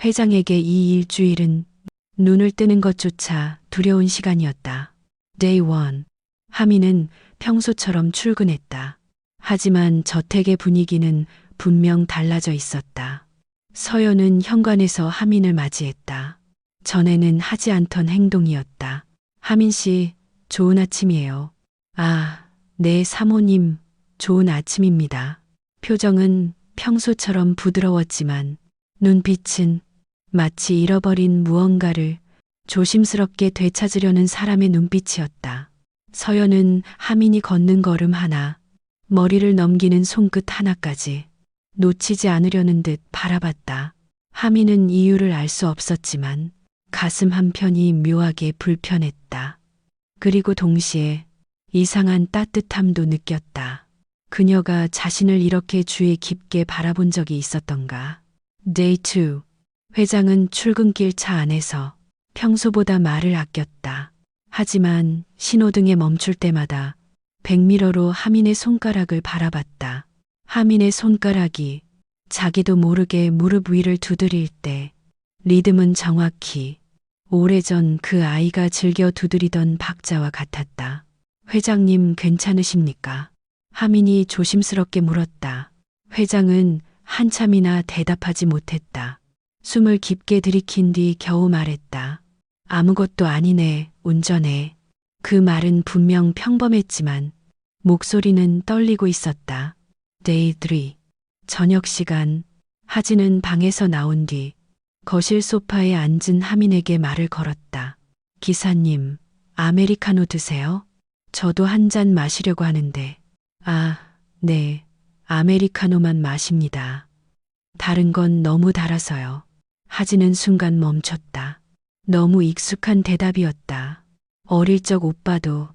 Speaker 1: 회장에게 이 일주일은 눈을 뜨는 것조차 두려운 시간이었다. Day 1. 하민은 평소처럼 출근했다. 하지만 저택의 분위기는 분명 달라져 있었다. 서연은 현관에서 하민을 맞이했다. 전에는 하지 않던 행동이었다. 하민 씨, 좋은 아침이에요. 아, 네, 사모님, 좋은 아침입니다. 표정은 평소처럼 부드러웠지만 눈빛은 마치 잃어버린 무언가를 조심스럽게 되찾으려는 사람의 눈빛이었다. 서연은 하민이 걷는 걸음 하나, 머리를 넘기는 손끝 하나까지 놓치지 않으려는 듯 바라봤다. 하민은 이유를 알 수 없었지만 가슴 한편이 묘하게 불편했다. 그리고 동시에 이상한 따뜻함도 느꼈다. 그녀가 자신을 이렇게 주의 깊게 바라본 적이 있었던가. Day 2. 회장은 출근길 차 안에서 평소보다 말을 아꼈다. 하지만 신호등에 멈출 때마다 백미러로 하민의 손가락을 바라봤다. 하민의 손가락이 자기도 모르게 무릎 위를 두드릴 때 리듬은 정확히 오래전 그 아이가 즐겨 두드리던 박자와 같았다. 회장님 괜찮으십니까? 하민이 조심스럽게 물었다. 회장은 한참이나 대답하지 못했다. 숨을 깊게 들이킨 뒤 겨우 말했다. 아무것도 아니네, 운전해. 그 말은 분명 평범했지만 목소리는 떨리고 있었다. Day 3. 저녁 시간, 하진은 방에서 나온 뒤 거실 소파에 앉은 하민에게 말을 걸었다. 기사님, 아메리카노 드세요? 저도 한 잔 마시려고 하는데. 아, 네, 아메리카노만 마십니다. 다른 건 너무 달아서요. 하진은 순간 멈췄다. 너무 익숙한 대답이었다. 어릴 적 오빠도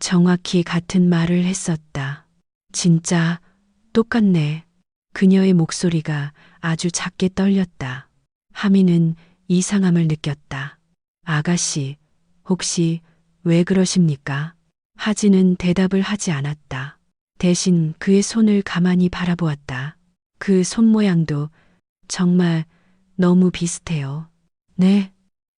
Speaker 1: 정확히 같은 말을 했었다. 진짜 똑같네. 그녀의 목소리가 아주 작게 떨렸다. 하민은 이상함을 느꼈다. 아가씨, 혹시 왜 그러십니까? 하진은 대답을 하지 않았다. 대신 그의 손을 가만히 바라보았다. 그 손 모양도 정말 너무 비슷해요. 네?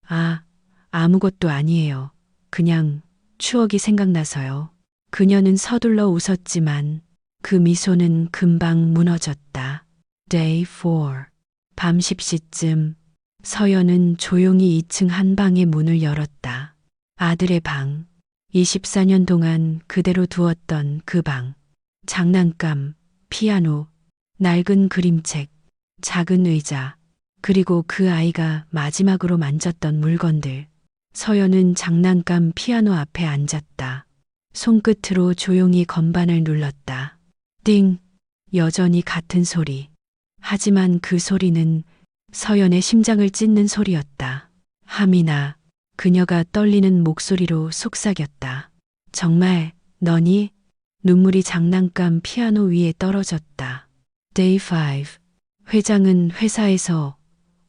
Speaker 1: 아, 아무것도 아니에요. 그냥 추억이 생각나서요. 그녀는 서둘러 웃었지만 그 미소는 금방 무너졌다. Day 4. 밤 10시쯤 서연은 조용히 2층 한 방의 문을 열었다. 아들의 방. 24년 동안 그대로 두었던 그 방. 장난감, 피아노, 낡은 그림책, 작은 의자, 그리고 그 아이가 마지막으로 만졌던 물건들. 서연은 장난감 피아노 앞에 앉았다. 손끝으로 조용히 건반을 눌렀다. 띵! 여전히 같은 소리. 하지만 그 소리는 서연의 심장을 찢는 소리였다. 하민아, 그녀가 떨리는 목소리로 속삭였다. 정말 너니? 눈물이 장난감 피아노 위에 떨어졌다. Day 5. 회장은 회사에서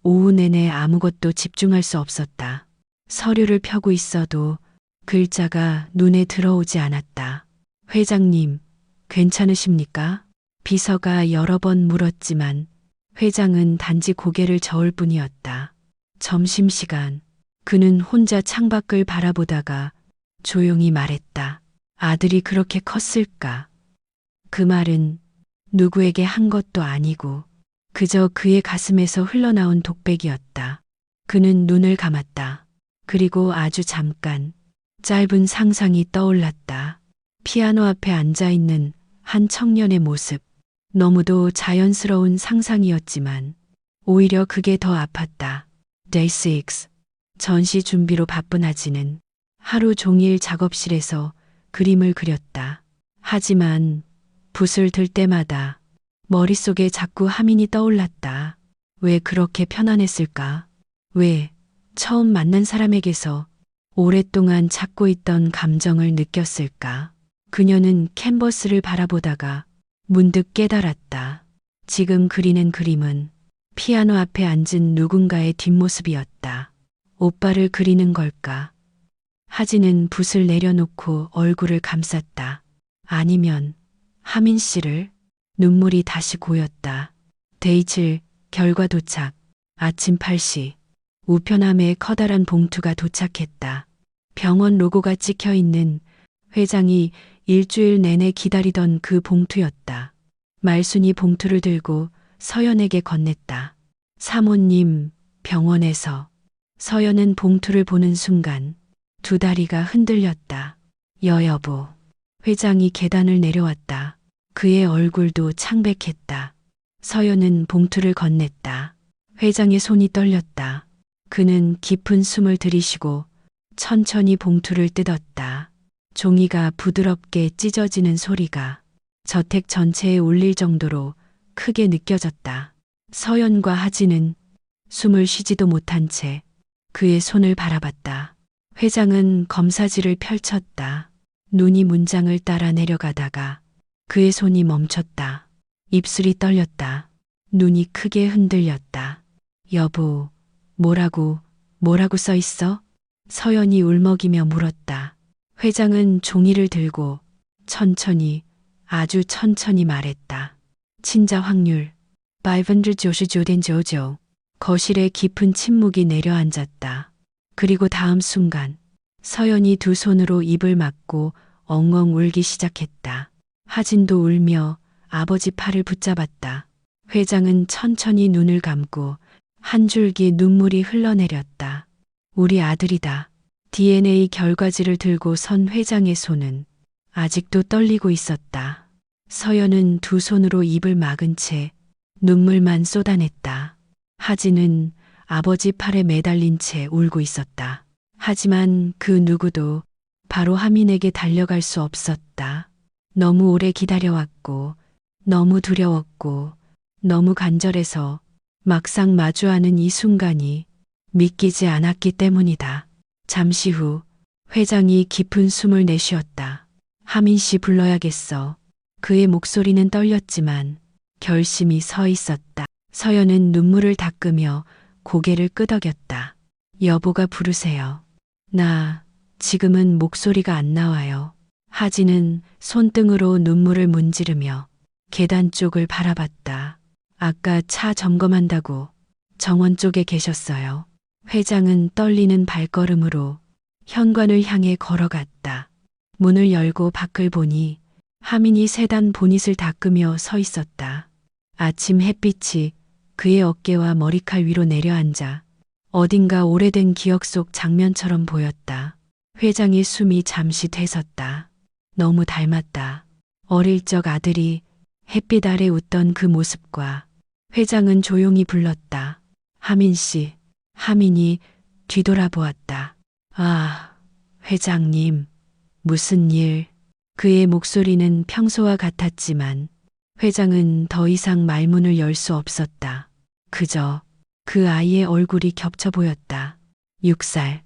Speaker 1: 오후 내내 아무것도 집중할 수 없었다. 서류를 펴고 있어도 글자가 눈에 들어오지 않았다. 회장님, 괜찮으십니까? 비서가 여러 번 물었지만 회장은 단지 고개를 저을 뿐이었다. 점심시간, 그는 혼자 창밖을 바라보다가 조용히 말했다. 아들이 그렇게 컸을까? 그 말은 누구에게 한 것도 아니고 그저 그의 가슴에서 흘러나온 독백이었다. 그는 눈을 감았다. 그리고 아주 잠깐 짧은 상상이 떠올랐다. 피아노 앞에 앉아있는 한 청년의 모습. 너무도 자연스러운 상상이었지만 오히려 그게 더 아팠다. Day 6. 전시 준비로 바쁜 하진은 하루 종일 작업실에서 그림을 그렸다. 하지만 붓을 들 때마다 머릿속에 자꾸 하민이 떠올랐다. 왜 그렇게 편안했을까? 왜 처음 만난 사람에게서 오랫동안 찾고 있던 감정을 느꼈을까? 그녀는 캔버스를 바라보다가 문득 깨달았다. 지금 그리는 그림은 피아노 앞에 앉은 누군가의 뒷모습이었다. 오빠를 그리는 걸까? 하진은 붓을 내려놓고 얼굴을 감쌌다. 아니면 하민 씨를? 눈물이 다시 고였다. 데이트 결과 도착. 아침 8시. 우편함에 커다란 봉투가 도착했다. 병원 로고가 찍혀 있는 회장이 일주일 내내 기다리던 그 봉투였다. 말순이 봉투를 들고 서연에게 건넸다. 사모님, 병원에서. 서연은 봉투를 보는 순간 두 다리가 흔들렸다. 여보. 회장이 계단을 내려왔다. 그의 얼굴도 창백했다. 서연은 봉투를 건넸다. 회장의 손이 떨렸다. 그는 깊은 숨을 들이쉬고 천천히 봉투를 뜯었다. 종이가 부드럽게 찢어지는 소리가 저택 전체에 울릴 정도로 크게 느껴졌다. 서연과 하진은 숨을 쉬지도 못한 채 그의 손을 바라봤다. 회장은 검사지를 펼쳤다. 눈이 문장을 따라 내려가다가 그의 손이 멈췄다. 입술이 떨렸다. 눈이 크게 흔들렸다. 여보, 뭐라고 써 있어? 서연이 울먹이며 물었다. 회장은 종이를 들고 천천히, 아주 천천히 말했다. 친자 확률, 99.9%. 거실에 깊은 침묵이 내려앉았다. 그리고 다음 순간 서연이 두 손으로 입을 막고 엉엉 울기 시작했다. 하진도 울며 아버지 팔을 붙잡았다. 회장은 천천히 눈을 감고 한 줄기 눈물이 흘러내렸다. 우리 아들이다. DNA 결과지를 들고 선 회장의 손은 아직도 떨리고 있었다. 서연은 두 손으로 입을 막은 채 눈물만 쏟아냈다. 하진은 아버지 팔에 매달린 채 울고 있었다. 하지만 그 누구도 바로 하민에게 달려갈 수 없었다. 너무 오래 기다려왔고, 너무 두려웠고, 너무 간절해서 막상 마주하는 이 순간이 믿기지 않았기 때문이다. 잠시 후 회장이 깊은 숨을 내쉬었다. 하민 씨 불러야겠어. 그의 목소리는 떨렸지만 결심이 서 있었다. 서연은 눈물을 닦으며 고개를 끄덕였다. 여보가 부르세요. 나 지금은 목소리가 안 나와요. 하진은 손등으로 눈물을 문지르며 계단 쪽을 바라봤다. 아까 차 점검한다고 정원 쪽에 계셨어요. 회장은 떨리는 발걸음으로 현관을 향해 걸어갔다. 문을 열고 밖을 보니 하민이 세단 보닛을 닦으며 서 있었다. 아침 햇빛이 그의 어깨와 머리칼 위로 내려앉아 어딘가 오래된 기억 속 장면처럼 보였다. 회장의 숨이 잠시 되섰다. 너무 닮았다. 어릴 적 아들이 햇빛 아래 웃던 그 모습과. 회장은 조용히 불렀다. 하민 씨. 하민이 뒤돌아보았다. 아, 회장님, 무슨 일? 그의 목소리는 평소와 같았지만 회장은 더 이상 말문을 열 수 없었다. 그저 그 아이의 얼굴이 겹쳐 보였다. 6살,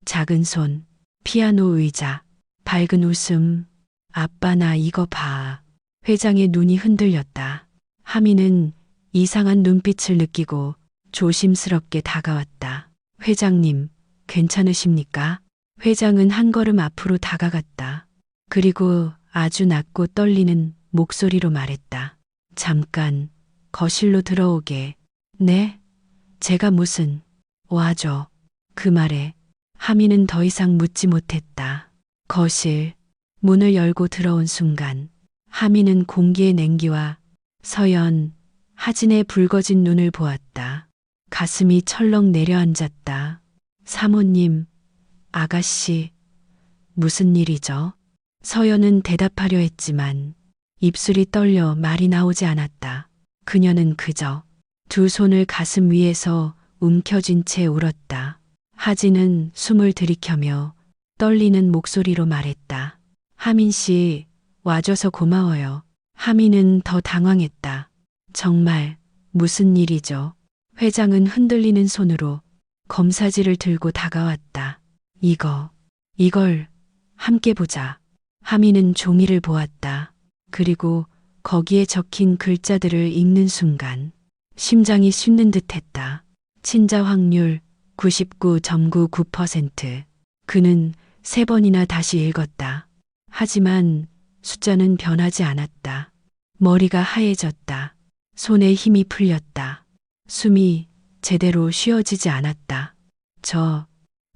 Speaker 1: 작은 손, 피아노 의자, 밝은 웃음. 아빠 나 이거 봐. 회장의 눈이 흔들렸다. 하민은 이상한 눈빛을 느끼고 조심스럽게 다가왔다. 회장님, 괜찮으십니까? 회장은 한 걸음 앞으로 다가갔다. 그리고 아주 낮고 떨리는 목소리로 말했다. 잠깐, 거실로 들어오게. 네? 제가 무슨, 와줘. 그 말에 하민은 더 이상 묻지 못했다. 거실, 문을 열고 들어온 순간 하민은 공기의 냉기와 서연, 하진의 붉어진 눈을 보았다. 가슴이 철렁 내려앉았다. 사모님, 아가씨, 무슨 일이죠? 서연은 대답하려 했지만 입술이 떨려 말이 나오지 않았다. 그녀는 그저 두 손을 가슴 위에서 움켜쥔 채 울었다. 하진은 숨을 들이켜며 떨리는 목소리로 말했다. 하민 씨, 와줘서 고마워요. 하민은 더 당황했다. 정말 무슨 일이죠? 회장은 흔들리는 손으로 검사지를 들고 다가왔다. 이걸 함께 보자. 하민은 종이를 보았다. 그리고 거기에 적힌 글자들을 읽는 순간 심장이 씹는 듯 했다. 친자 확률 99.99%. 그는 3번이나 다시 읽었다. 하지만 숫자는 변하지 않았다. 머리가 하얘졌다. 손에 힘이 풀렸다. 숨이 제대로 쉬어지지 않았다.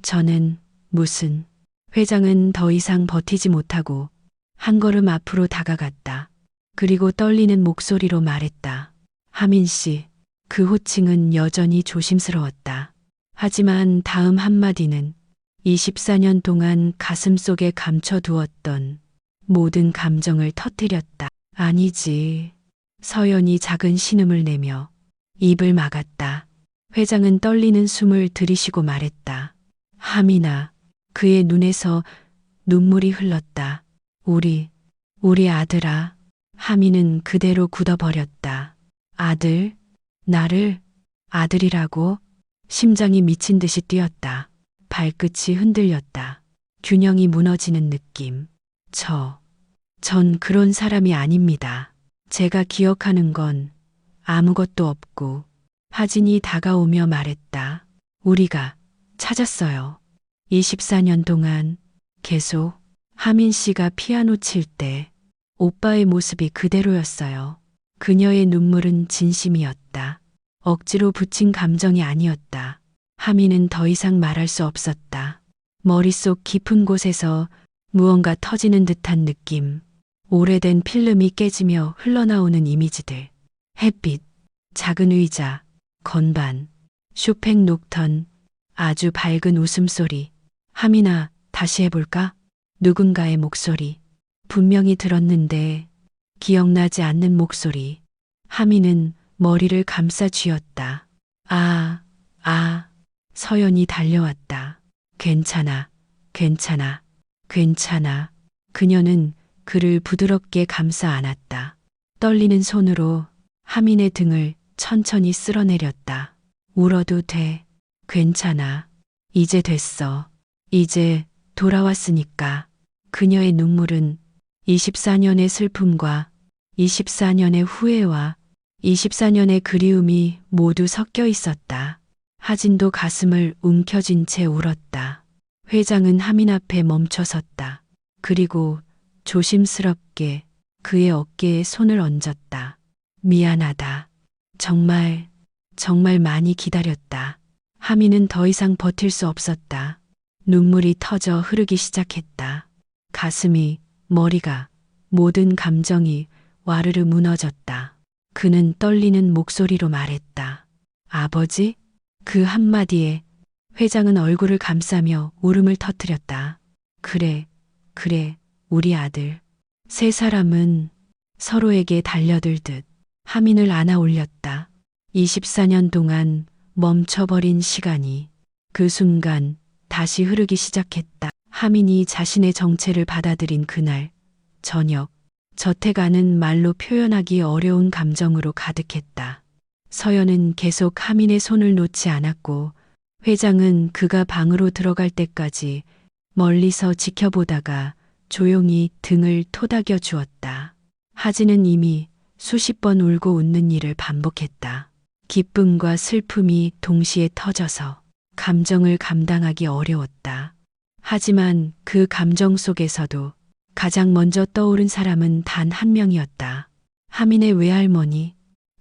Speaker 1: 저는 무슨. 회장은 더 이상 버티지 못하고 한 걸음 앞으로 다가갔다. 그리고 떨리는 목소리로 말했다. 하민 씨. 그 호칭은 여전히 조심스러웠다. 하지만 다음 한마디는 24년 동안 가슴속에 감춰두었던 모든 감정을 터뜨렸다. 아니지. 서연이 작은 신음을 내며 입을 막았다. 회장은 떨리는 숨을 들이쉬고 말했다. 하민아. 그의 눈에서 눈물이 흘렀다. 우리 아들아. 하민은 그대로 굳어버렸다. 아들? 나를 아들이라고? 심장이 미친 듯이 뛰었다. 발끝이 흔들렸다. 균형이 무너지는 느낌. 전 그런 사람이 아닙니다. 제가 기억하는 건 아무것도 없고. 하진이 다가오며 말했다. 우리가 찾았어요. 24년 동안 계속. 하민 씨가 피아노 칠 때 오빠의 모습이 그대로였어요. 그녀의 눈물은 진심이었다. 억지로 붙인 감정이 아니었다. 하민은 더 이상 말할 수 없었다. 머릿속 깊은 곳에서 무언가 터지는 듯한 느낌. 오래된 필름이 깨지며 흘러나오는 이미지들. 햇빛, 작은 의자, 건반, 쇼팽 녹턴, 아주 밝은 웃음소리. 하민아, 다시 해볼까? 누군가의 목소리. 분명히 들었는데 기억나지 않는 목소리. 하민은 머리를 감싸 쥐었다. 서연이 달려왔다. 괜찮아. 그녀는 그를 부드럽게 감싸 안았다. 떨리는 손으로 하민의 등을 천천히 쓸어내렸다. 울어도 돼. 괜찮아. 이제 됐어. 이제 돌아왔으니까. 그녀의 눈물은 24년의 슬픔과 24년의 후회와 24년의 그리움이 모두 섞여 있었다. 하진도 가슴을 움켜쥔 채 울었다. 회장은 하민 앞에 멈춰섰다. 그리고 조심스럽게 그의 어깨에 손을 얹었다. 미안하다. 정말 많이 기다렸다. 하민은 더 이상 버틸 수 없었다. 눈물이 터져 흐르기 시작했다. 가슴이, 머리가, 모든 감정이 와르르 무너졌다. 그는 떨리는 목소리로 말했다. 아버지? 그 한마디에 회장은 얼굴을 감싸며 울음을 터뜨렸다. 그래, 우리 아들. 세 사람은 서로에게 달려들듯 하민을 안아 올렸다. 24년 동안 멈춰버린 시간이 그 순간 다시 흐르기 시작했다. 하민이 자신의 정체를 받아들인 그날 저녁, 저택 안은 말로 표현하기 어려운 감정으로 가득했다. 서연은 계속 하민의 손을 놓지 않았고 회장은 그가 방으로 들어갈 때까지 멀리서 지켜보다가 조용히 등을 토닥여 주었다. 하진은 이미 수십 번 울고 웃는 일을 반복했다. 기쁨과 슬픔이 동시에 터져서 감정을 감당하기 어려웠다. 하지만 그 감정 속에서도 가장 먼저 떠오른 사람은 단 한 명이었다. 하민의 외할머니.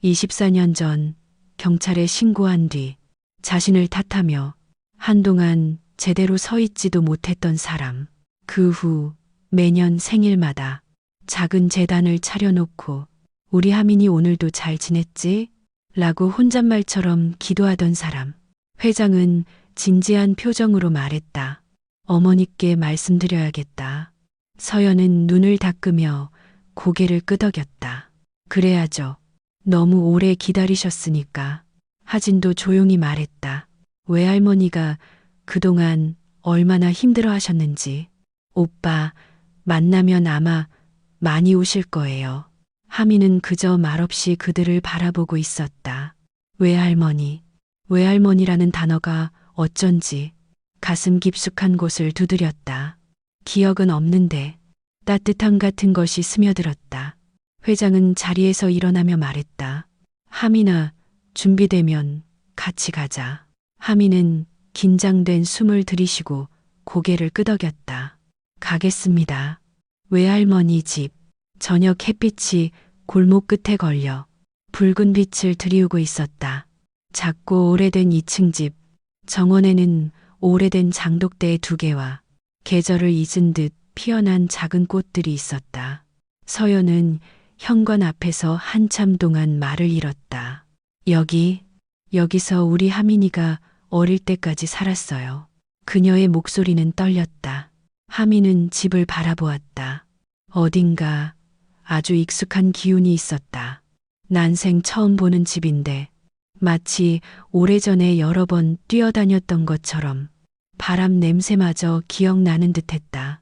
Speaker 1: 24년 전 경찰에 신고한 뒤 자신을 탓하며 한동안 제대로 서 있지도 못했던 사람. 그 후 매년 생일마다 작은 제단을 차려놓고 우리 하민이 오늘도 잘 지냈지? 라고 혼잣말처럼 기도하던 사람. 회장은 진지한 표정으로 말했다. 어머니께 말씀드려야겠다. 서연은 눈을 닦으며 고개를 끄덕였다. 그래야죠. 너무 오래 기다리셨으니까. 하진도 조용히 말했다. 외할머니가 그동안 얼마나 힘들어 하셨는지. 오빠 만나면 아마 많이 우실 거예요. 하민은 그저 말없이 그들을 바라보고 있었다. 외할머니라는 단어가 어쩐지 가슴 깊숙한 곳을 두드렸다. 기억은 없는데 따뜻함 같은 것이 스며들었다. 회장은 자리에서 일어나며 말했다. 하민아, 준비되면 같이 가자. 하민은 긴장된 숨을 들이쉬고 고개를 끄덕였다. 가겠습니다. 외할머니 집. 저녁 햇빛이 골목 끝에 걸려 붉은 빛을 들이우고 있었다. 작고 오래된 2층 집. 정원에는 오래된 장독대 2개와 계절을 잊은 듯 피어난 작은 꽃들이 있었다. 서연은 현관 앞에서 한참 동안 말을 잃었다. 여기서 우리 하민이가 어릴 때까지 살았어요. 그녀의 목소리는 떨렸다. 하민은 집을 바라보았다. 어딘가 아주 익숙한 기운이 있었다. 난생 처음 보는 집인데 마치 오래전에 여러 번 뛰어다녔던 것처럼 바람 냄새마저 기억나는 듯했다.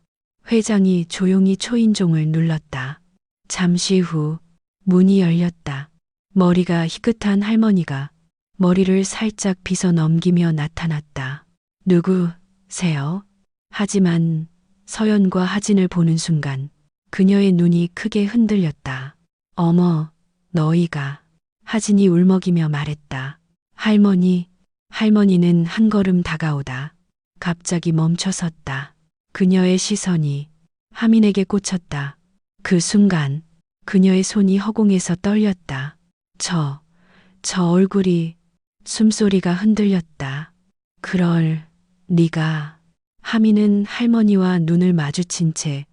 Speaker 1: 회장이 조용히 초인종을 눌렀다. 잠시 후 문이 열렸다. 머리가 희끗한 할머니가 머리를 살짝 빗어 넘기며 나타났다. 누구세요? 하지만 서연과 하진을 보는 순간 그녀의 눈이 크게 흔들렸다. 어머, 너희가. 하진이 울먹이며 말했다. 할머니는 한 걸음 다가오다 갑자기 멈춰섰다. 그녀의 시선이 하민에게 꽂혔다. 그 순간 그녀의 손이 허공에서 떨렸다. 저 얼굴이. 숨소리가 흔들렸다. 그럴 네가. 하민은 할머니와 눈을 마주친 채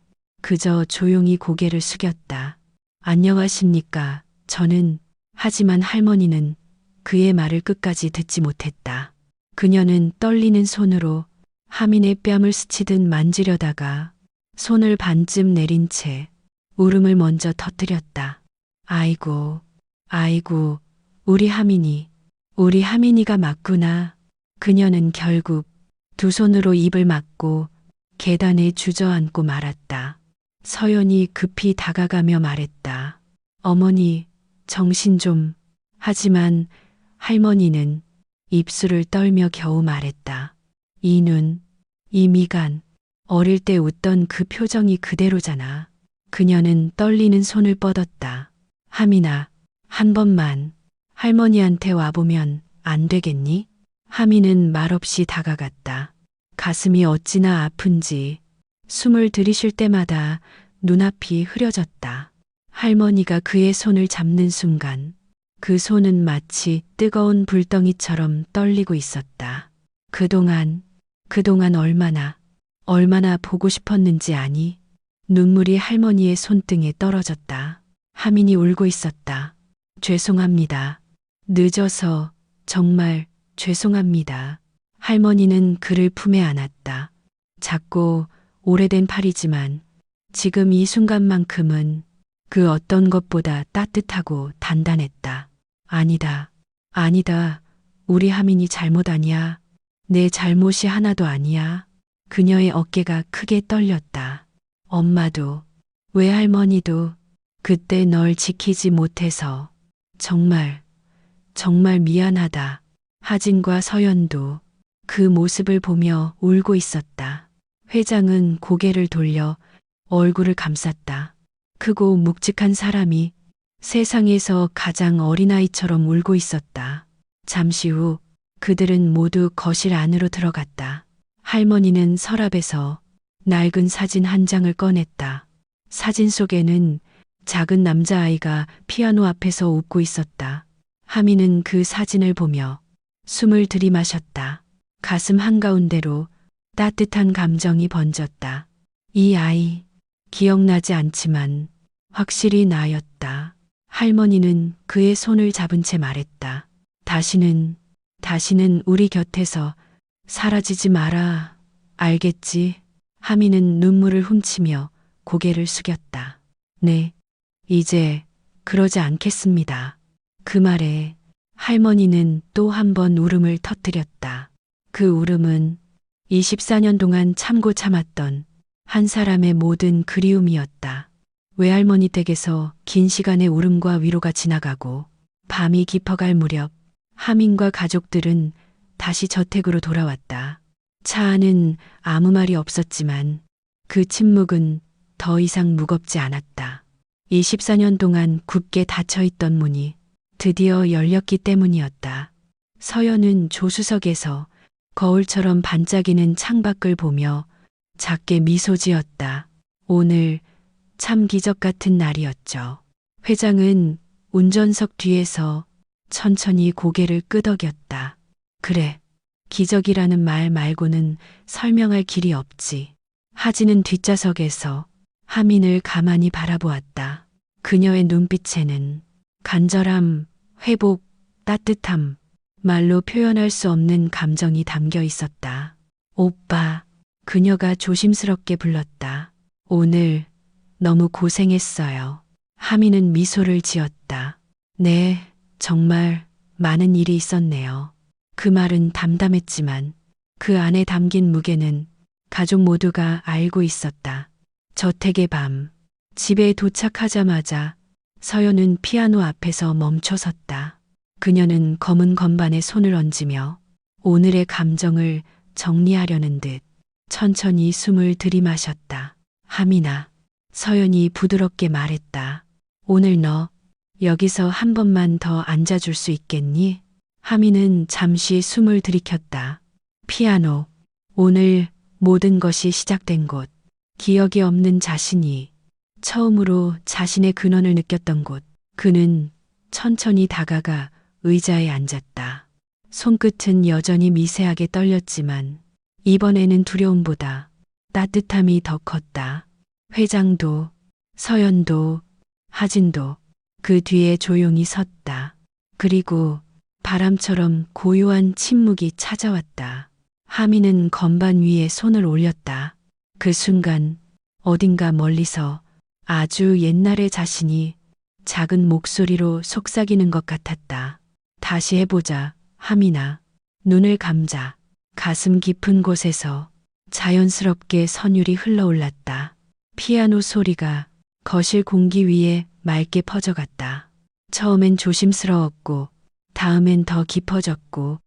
Speaker 1: 그저 조용히 고개를 숙였다. 안녕하십니까. 저는. 하지만 할머니는 그의 말을 끝까지 듣지 못했다. 그녀는 떨리는 손으로 하민의 뺨을 스치듯 만지려다가 손을 반쯤 내린 채 울음을 먼저 터뜨렸다. 아이고, 우리 하민이가 맞구나. 그녀는 결국 2 손으로 입을 막고 계단에 주저앉고 말았다. 서연이 급히 다가가며 말했다. 어머니, 정신 좀. 하지만 할머니는 입술을 떨며 겨우 말했다. 이 눈, 이 미간, 어릴 때 웃던 그 표정이 그대로잖아. 그녀는 떨리는 손을 뻗었다. 하민아, 한 번만 할머니한테 와보면 안 되겠니? 하민은 말없이 다가갔다. 가슴이 어찌나 아픈지 숨을 들이쉴 때마다 눈앞이 흐려졌다. 할머니가 그의 손을 잡는 순간 그 손은 마치 뜨거운 불덩이처럼 떨리고 있었다. 그동안 얼마나 보고 싶었는지 아니? 눈물이 할머니의 손등에 떨어졌다. 하민이 울고 있었다. 죄송합니다. 늦어서 정말 죄송합니다. 할머니는 그를 품에 안았다. 작고 오래된 팔이지만 지금 이 순간만큼은 그 어떤 것보다 따뜻하고 단단했다. 아니다. 우리 하민이 잘못 아니야. 내 잘못이 하나도 아니야. 그녀의 어깨가 크게 떨렸다. 엄마도, 외할머니도 그때 널 지키지 못해서 정말 미안하다. 하진과 서연도 그 모습을 보며 울고 있었다. 회장은 고개를 돌려 얼굴을 감쌌다. 크고 묵직한 사람이 세상에서 가장 어린아이처럼 울고 있었다. 잠시 후 그들은 모두 거실 안으로 들어갔다. 할머니는 서랍에서 낡은 사진 한 장을 꺼냈다. 사진 속에는 작은 남자아이가 피아노 앞에서 웃고 있었다. 하민은 그 사진을 보며 숨을 들이마셨다. 가슴 한가운데로 따뜻한 감정이 번졌다. 이 아이, 기억나지 않지만 확실히 나였다. 할머니는 그의 손을 잡은 채 말했다. 다시는 우리 곁에서 사라지지 마라. 알겠지? 하민은 눈물을 훔치며 고개를 숙였다. 네, 이제 그러지 않겠습니다. 그 말에 할머니는 또 한 번 울음을 터뜨렸다. 그 울음은 24년 동안 참고 참았던 한 사람의 모든 그리움이었다. 외할머니 댁에서 긴 시간의 울음과 위로가 지나가고 밤이 깊어갈 무렵 하민과 가족들은 다시 저택으로 돌아왔다. 차 안은 아무 말이 없었지만 그 침묵은 더 이상 무겁지 않았다. 24년 동안 굳게 닫혀있던 문이 드디어 열렸기 때문이었다. 서연은 조수석에서 거울처럼 반짝이는 창밖을 보며 작게 미소 지었다. 오늘 참 기적 같은 날이었죠. 회장은 운전석 뒤에서 천천히 고개를 끄덕였다. 그래, 기적이라는 말 말고는 설명할 길이 없지. 하진은 뒷좌석에서 하민을 가만히 바라보았다. 그녀의 눈빛에는 간절함, 회복, 따뜻함, 말로 표현할 수 없는 감정이 담겨 있었다. 오빠, 그녀가 조심스럽게 불렀다. 오늘 너무 고생했어요. 하민은 미소를 지었다. 네, 정말 많은 일이 있었네요. 그 말은 담담했지만 그 안에 담긴 무게는 가족 모두가 알고 있었다. 저택의 밤, 집에 도착하자마자 서연은 피아노 앞에서 멈춰섰다. 그녀는 검은 건반에 손을 얹으며 오늘의 감정을 정리하려는 듯 천천히 숨을 들이마셨다. 하민아, 서연이 부드럽게 말했다. 오늘 너 여기서 한 번만 더 앉아줄 수 있겠니? 하민은 잠시 숨을 들이켰다. 피아노, 오늘 모든 것이 시작된 곳, 기억이 없는 자신이 처음으로 자신의 근원을 느꼈던 곳. 그는 천천히 다가가 의자에 앉았다. 손끝은 여전히 미세하게 떨렸지만 이번에는 두려움보다 따뜻함이 더 컸다. 회장도, 서연도, 하진도 그 뒤에 조용히 섰다. 그리고 바람처럼 고요한 침묵이 찾아왔다. 하민은 건반 위에 손을 올렸다. 그 순간 어딘가 멀리서 아주 옛날의 자신이 작은 목소리로 속삭이는 것 같았다. 다시 해보자, 하민아. 눈을 감자. 가슴 깊은 곳에서 자연스럽게 선율이 흘러올랐다. 피아노 소리가 거실 공기 위에 맑게 퍼져갔다. 처음엔 조심스러웠고 다음엔 더 깊어졌고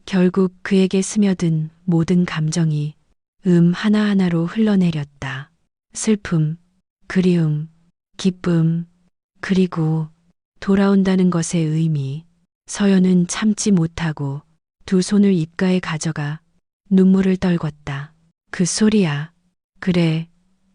Speaker 1: 결국 그에게 스며든 모든 감정이 하나하나로 흘러내렸다. 슬픔, 그리움, 기쁨, 그리고 돌아온다는 것의 의미. 서연은 참지 못하고 두 손을 입가에 가져가 눈물을 떨궜다. 그 소리야. 그래,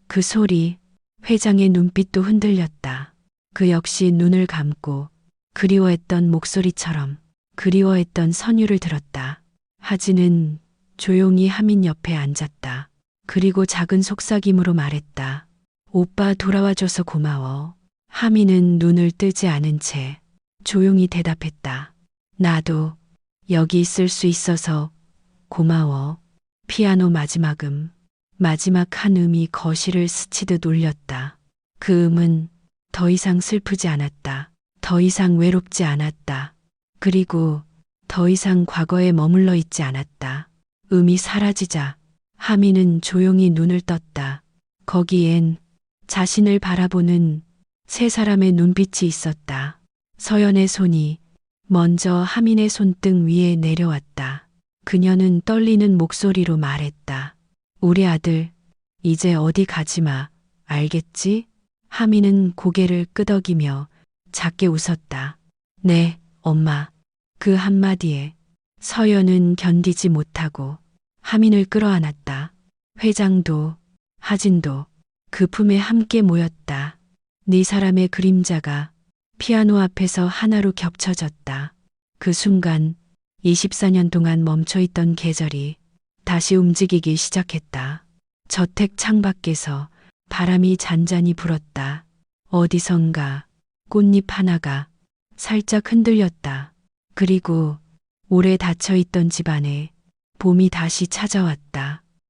Speaker 1: 그 소리. 회장의 눈빛도 흔들렸다. 그 역시 눈을 감고 그리워했던 목소리처럼 그리워했던 선율을 들었다. 하진은 조용히 하민 옆에 앉았다. 그리고 작은 속삭임으로 말했다. 오빠 돌아와줘서 고마워. 하민은 눈을 뜨지 않은 채 조용히 대답했다. 나도 여기 있을 수 있어서 고마워. 피아노 마지막 한 음이 거실을 스치듯 울렸다. 그 음은 더 이상 슬프지 않았다. 더 이상 외롭지 않았다. 그리고 더 이상 과거에 머물러 있지 않았다. 음이 사라지자 하민은 조용히 눈을 떴다. 거기엔 자신을 바라보는 세 사람의 눈빛이 있었다. 서연의 손이 먼저 하민의 손등 위에 내려왔다. 그녀는 떨리는 목소리로 말했다. 우리 아들, 이제 어디 가지 마. 알겠지? 하민은 고개를 끄덕이며 작게 웃었다. 네, 엄마. 그 한마디에 서연은 견디지 못하고 하민을 끌어안았다. 회장도, 하진도 그 품에 함께 모였다. 네 사람의 그림자가 피아노 앞에서 하나로 겹쳐졌다. 그 순간 24년 동안 멈춰있던 계절이 다시 움직이기 시작했다. 저택 창밖에서 바람이 잔잔히 불었다. 어디선가 꽃잎 하나가 살짝 흔들렸다. 그리고 오래 닫혀있던 집 안에 봄이 다시 찾아왔다.